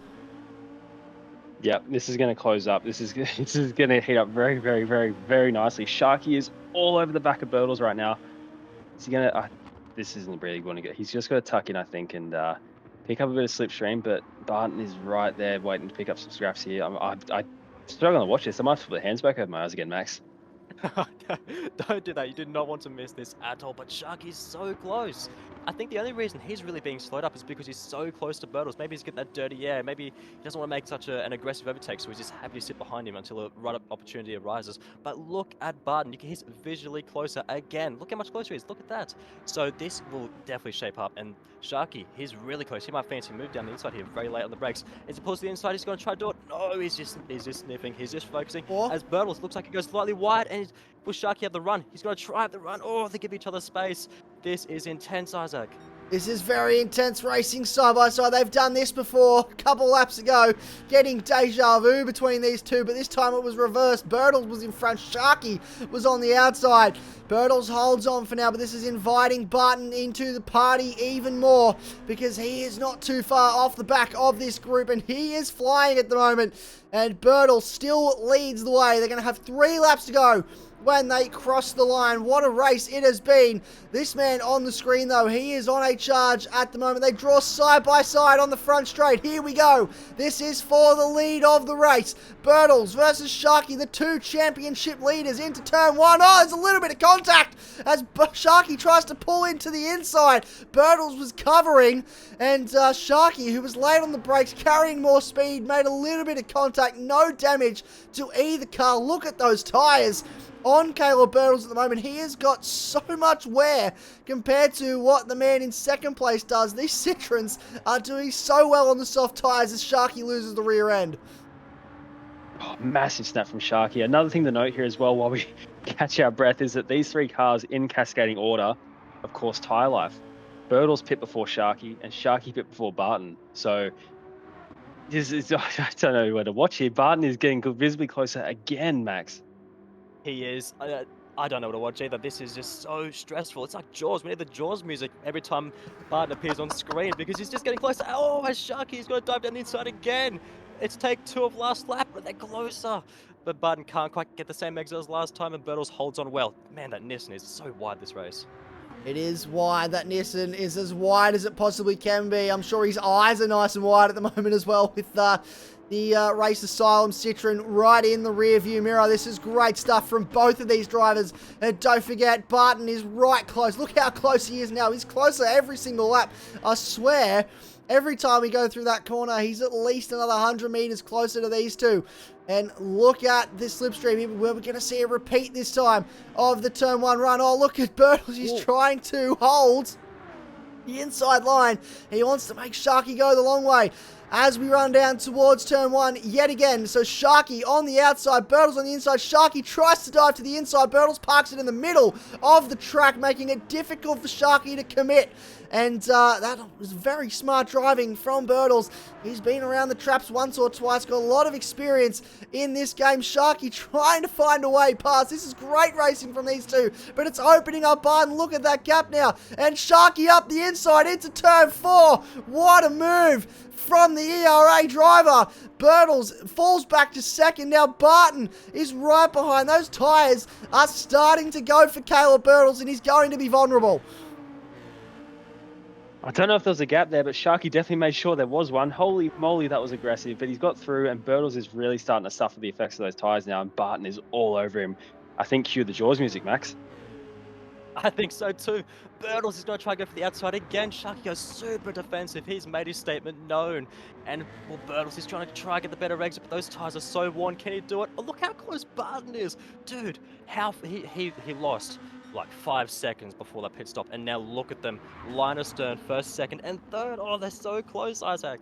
S3: Yep, this is going to close up. This is going to heat up very, very, very, very nicely. Sharky is all over the back of Birtles right now. Is he going to? This isn't really going to get. He's just got to tuck in, I think, and pick up a bit of slipstream, but Barton is right there waiting to pick up some scraps here. I'm struggling to watch this. I might put the hands back over my eyes again, Max.
S4: Don't do that. You do not want to miss this at all. But Sharky's so close. I think the only reason he's really being slowed up is because he's so close to Birtles. Maybe he's getting that dirty air. Maybe he doesn't want to make such an aggressive overtake, so he's just happy to sit behind him until a right opportunity arises. But look at Barton. He's visually closer again. Look how much closer he is. Look at that. So this will definitely shape up. And Sharky, he's really close. He might fancy a move down the inside here very late on the brakes. As he pulls to the inside, he's going to try to do it. No, he's just sniffing. He's just focusing. As Birtles looks like he goes slightly wide, and will Sharky have the run? He's going to try the run. Oh, they give each other space. This is intense, Isaac.
S2: This is very intense racing side by side. They've done this before a couple laps ago, getting deja vu between these two, but this time it was reversed. Birtles was in front, Sharky was on the outside. Birtles holds on for now, but this is inviting Barton into the party even more because he is not too far off the back of this group, and he is flying at the moment, and Birtles still leads the way. They're going to have 3 laps to go when they cross the line. What a race it has been. This man on the screen, though, he is on a charge at the moment. They draw side by side on the front straight. Here we go. This is for the lead of the race. Birtles versus Sharky, the 2 championship leaders, into turn 1. Oh, there's a little bit of contact as Sharky tries to pull into the inside. Birtles was covering, and Sharky, who was late on the brakes, carrying more speed, made a little bit of contact. No damage to either car. Look at those tyres on Caleb Birtles at the moment. He has got so much wear compared to what the man in second place does. These Citroens are doing so well on the soft tyres as Sharky loses the rear end.
S3: Oh, massive snap from Sharky. Another thing to note here as well while we catch our breath is that these 3 cars in cascading order, of course, tyre life. Birtles pit before Sharky and Sharky pit before Barton. So I don't know where to watch here. Barton is getting visibly closer again, Max.
S4: He is. I don't know what to watch either. This is just so stressful. It's like Jaws. We need the Jaws music every time Barton appears on screen because he's just getting closer. Oh, my Sharky's going to dive down the inside again. It's take 2 of last lap, but they're closer. But Barton can't quite get the same exit as last time, and Birtles holds on well. Man, that Nissan is so wide this race.
S2: It is wide. That Nissan is as wide as it possibly can be. I'm sure his eyes are nice and wide at the moment as well with the Race Asylum Citroen right in the rear view mirror. This is great stuff from both of these drivers. And don't forget, Barton is right close. Look how close he is now. He's closer every single lap. I swear, every time we go through that corner, he's at least another 100 meters closer to these two. And look at this slipstream. We're going to see a repeat this time of the turn 1 run. Oh, look at Birtles. He's trying to hold the inside line. He wants to make Sharky go the long way as we run down towards turn 1 yet again. So Sharky on the outside, Birtles on the inside. Sharky tries to dive to the inside. Birtles parks it in the middle of the track, making it difficult for Sharky to commit. And that was very smart driving from Birtles. He's been around the traps once or twice, got a lot of experience in this game. Sharky trying to find a way past. This is great racing from these two, but it's opening up Barton. Look at that gap now. And Sharky up the inside into turn 4. What a move from the ERA driver. Birtles falls back to second. Now Barton is right behind. Those tyres are starting to go for Caleb Birtles, and he's going to be vulnerable.
S3: I don't know if there was a gap there, but Sharky definitely made sure there was one. Holy moly, that was aggressive. But he's got through, and Birtles is really starting to suffer the effects of those tyres now, and Barton is all over him. I think cue the Jaws music, Max.
S4: I think so too. Birtles is going to try to go for the outside again. Sharky goes super defensive. He's made his statement known. And well, Birtles is trying to get the better exit, but those tyres are so worn. Can he do it? Oh, look how close Barton is. Dude, how he lost like 5 seconds before that pit stop, and now look at them. Line astern, first, second, and third. Oh, they're so close, Isaac.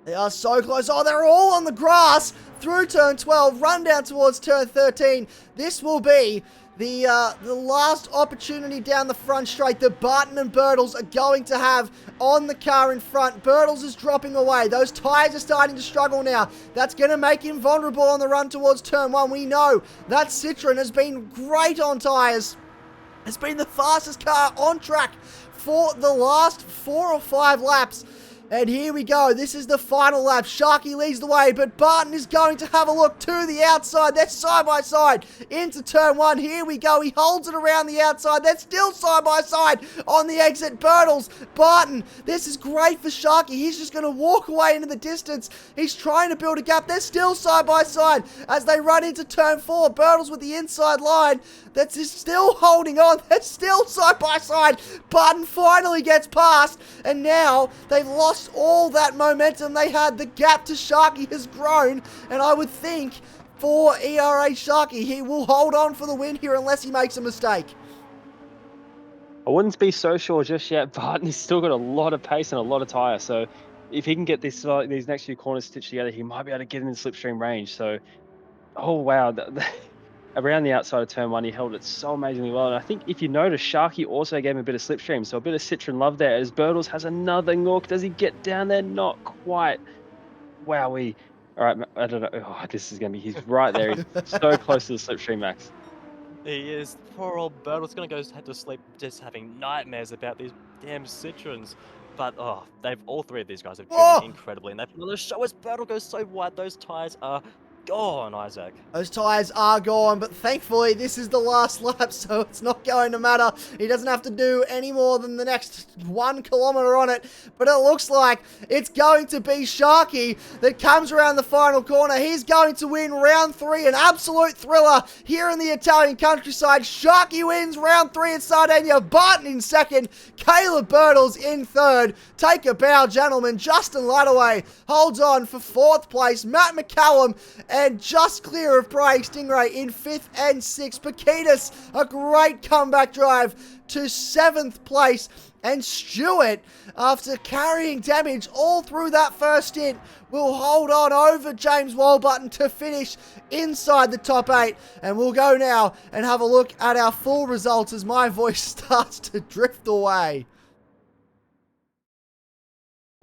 S2: They are so close. Oh, they're all on the grass through turn 12, run down towards turn 13. This will be the last opportunity down the front straight that Barton and Birtles are going to have on the car in front. Birtles is dropping away. Those tyres are starting to struggle now. That's going to make him vulnerable on the run towards turn 1. We know that Citroen has been great on tyres. It's been the fastest car on track for the last 4 or 5 laps. And here we go. This is the final lap. Sharky leads the way, but Barton is going to have a look to the outside. They're side by side into turn 1. Here we go. He holds it around the outside. They're still side by side on the exit. Birtles, Barton. This is great for Sharky. He's just going to walk away into the distance. He's trying to build a gap. They're still side by side as they run into turn 4. Birtles with the inside line. That's still holding on. They're still side by side. Barton finally gets past, and now they've lost all that momentum they had. The gap to Sharky has grown, and I would think for ERA Sharky, he will hold on for the win here unless he makes a mistake.
S3: I wouldn't be so sure just yet. Barton has still got a lot of pace and a lot of tyre, so if he can get these next few corners stitched together, he might be able to get in the slipstream range. So, oh wow, around the outside of turn 1, he held it so amazingly well. And I think if you notice, Sharky also gave him a bit of slipstream, so a bit of Citroen love there as Birtles has another knock. Does he get down there? Not quite. Wowee. All right, I don't know. Oh, this is going to be, he's right there. He's so close to the slipstream, Max.
S4: He is. Poor old Birtles going to go head to sleep just having nightmares about these damn Citroens. But, oh, all 3 of these guys have driven incredibly. And they've another show as Birtle goes so wide. Those tyres are gone, Isaac.
S2: Those tyres are gone, but thankfully this is the last lap, so it's not going to matter. He doesn't have to do any more than the next 1 kilometre on it, but it looks like it's going to be Sharky that comes around the final corner. He's going to win round 3, an absolute thriller here in the Italian countryside. Sharky wins round 3 at Sardegna, Barton in second, Caleb Birtles in third. Take a bow, gentlemen. Justin Ladaway holds on for 4th place. Matt McCallum and just clear of Bryce Stingray in 5th and 6th. Paquitas, a great comeback drive to 7th place. And Stewart, after carrying damage all through that first stint, will hold on over James Walbutton to finish inside the top 8. And we'll go now and have a look at our full results as my voice starts to drift away.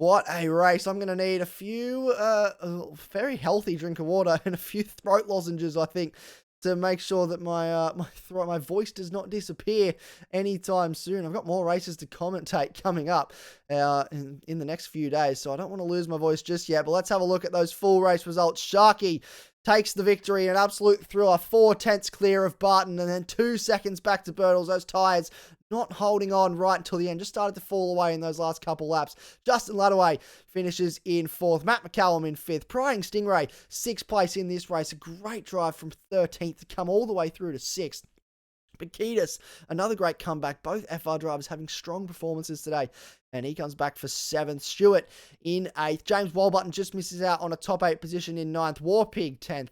S2: What a race. I'm going to need a few, a very healthy drink of water and a few throat lozenges, I think, to make sure that my voice does not disappear anytime soon. I've got more races to commentate coming up in the next few days, so I don't want to lose my voice just yet. But let's have a look at those full race results. Sharky takes the victory, an absolute thriller, 4/10 clear of Barton, and then 2 seconds back to Birtles. Those tyres not holding on right until the end, just started to fall away in those last couple laps. Justin Ladaway finishes in 4th. Matt McCallum in 5th. Prying Stingray, 6th place in this race. A great drive from 13th to come all the way through to 6th. Bakitas, another great comeback. Both FR drivers having strong performances today. And he comes back for 7th. Stewart in 8th. James Walbutton just misses out on a top 8 position in 9th. Warpig 10th.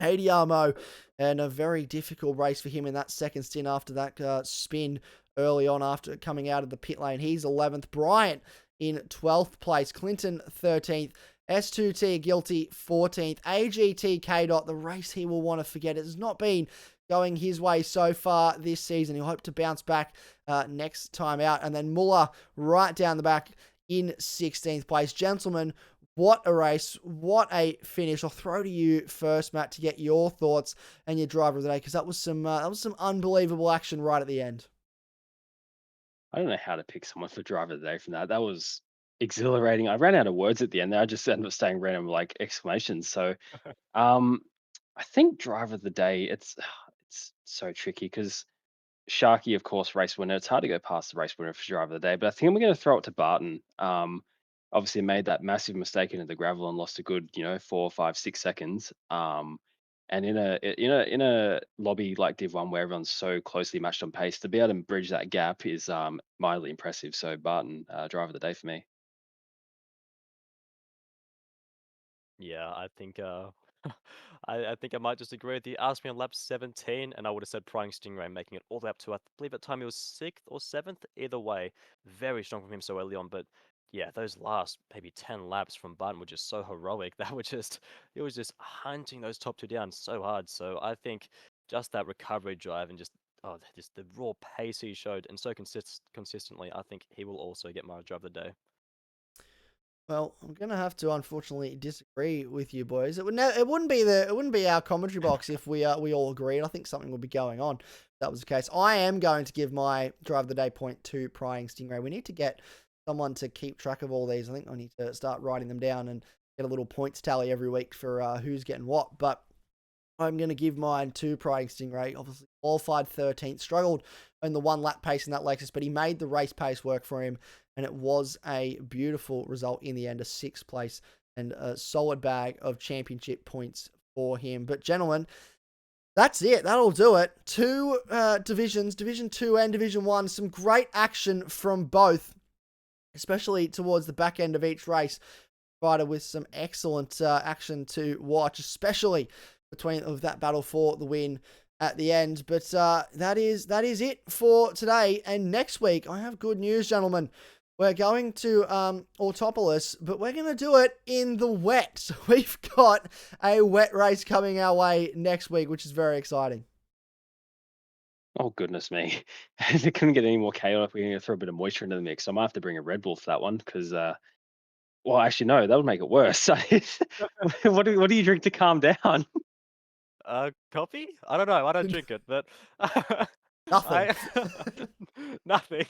S2: ADRMO, and a very difficult race for him in that second stint after that spin early on after coming out of the pit lane. He's 11th. Bryant in 12th place. Clinton 13th. S2T Guilty 14th. AGT K. The race he will want to forget. It has not been going his way so far this season. He'll hope to bounce back next time out. And then Muller right down the back in 16th place. Gentlemen, what a race. What a finish. I'll throw to you first, Matt, to get your thoughts and your driver of the day, because that was some unbelievable action right at the end.
S3: I don't know how to pick someone for driver of the day from that. That was exhilarating. I ran out of words at the end there. I just ended up saying random like exclamations. So I think driver of the day, it's so tricky because Sharky, of course, race winner. It's hard to go past the race winner for driver of the day, but I think I'm going to throw it to Barton. Obviously made that massive mistake into the gravel and lost a good, 4, 5, 6 seconds. And in a lobby like Div 1 where everyone's so closely matched on pace, to be able to bridge that gap is mildly impressive. So Barton, driver of the day for me.
S4: Yeah, I think I think I might just agree with you. Asked me on lap 17, and I would have said Prying Stingray, making it all the way up to, I believe at the time he was 6th or 7th. Either way, very strong from him so early on. But yeah, those last maybe 10 laps from Barton were just so heroic. It was just hunting those top 2 down so hard. So I think just that recovery drive and just the raw pace he showed and so consistently, I think he will also get my drive of the day.
S2: Well, I'm gonna have to unfortunately disagree with you boys. It wouldn't be our commentary box if we all agreed. I think something would be going on if that was the case. I am going to give my drive of the day point to Prying Stingray. We need to get someone to keep track of all these. I think I need to start writing them down and get a little points tally every week for who's getting what. But I'm going to give mine to Prying Stingray. Obviously, qualified 13th, struggled in the 1 lap pace in that Lexus, but he made the race pace work for him, and it was a beautiful result in the end, a 6th place and a solid bag of championship points for him. But gentlemen, that's it. That'll do it. 2 divisions, Division 2 and Division 1. Some great action from both, especially towards the back end of each race, provided with some excellent action to watch, especially between of that battle for the win at the end. But that is it for today. And next week, I have good news, gentlemen. We're going to Autopolis, but we're going to do it in the wet. So we've got a wet race coming our way next week, which is very exciting.
S3: Oh, goodness me. It couldn't get any more chaotic. We're going to throw a bit of moisture into the mix. So I might have to bring a Red Bull for that one because, well, actually, no, that would make it worse. What do you drink to calm down?
S4: Coffee? I don't know. I don't drink it, but
S2: Nothing.
S4: Nothing.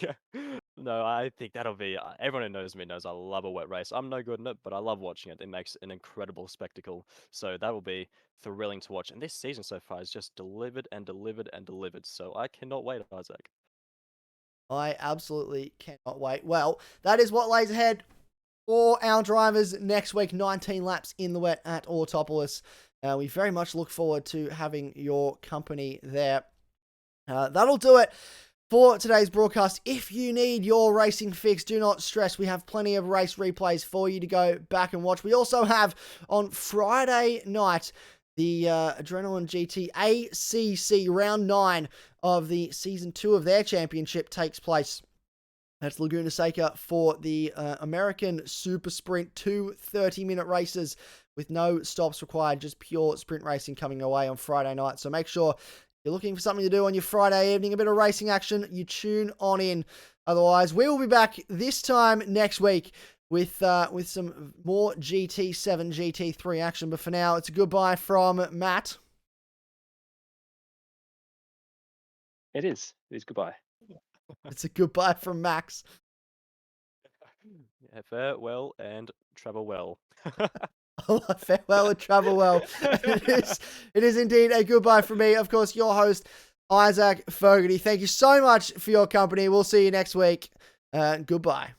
S4: No, I think that'll be. Everyone who knows me knows I love a wet race. I'm no good in it, but I love watching it. It makes an incredible spectacle. So that will be thrilling to watch. And this season so far has just delivered and delivered and delivered. So I cannot wait, Isaac.
S2: I absolutely cannot wait. Well, that is what lays ahead for our drivers next week. 19 laps in the wet at Autopolis. We very much look forward to having your company there. That'll do it for today's broadcast. If you need your racing fix, do not stress. We have plenty of race replays for you to go back and watch. We also have on Friday night the Adrenaline GT ACC Round 9 of the Season 2 of their championship takes place. That's Laguna Seca for the American Super Sprint, 2 30-minute races with no stops required, just pure sprint racing coming away on Friday night. So make sure you're looking for something to do on your Friday evening, a bit of racing action, you tune on in. Otherwise, we will be back this time next week with some more GT7, GT3 action. But for now, it's a goodbye from Matt.
S3: It is. It is goodbye.
S2: It's a goodbye from Max.
S4: Yeah, farewell and travel well.
S2: Farewell and travel well. It is indeed a goodbye from me. Of course, your host, Isaac Fogarty. Thank you so much for your company. We'll see you next week. Goodbye.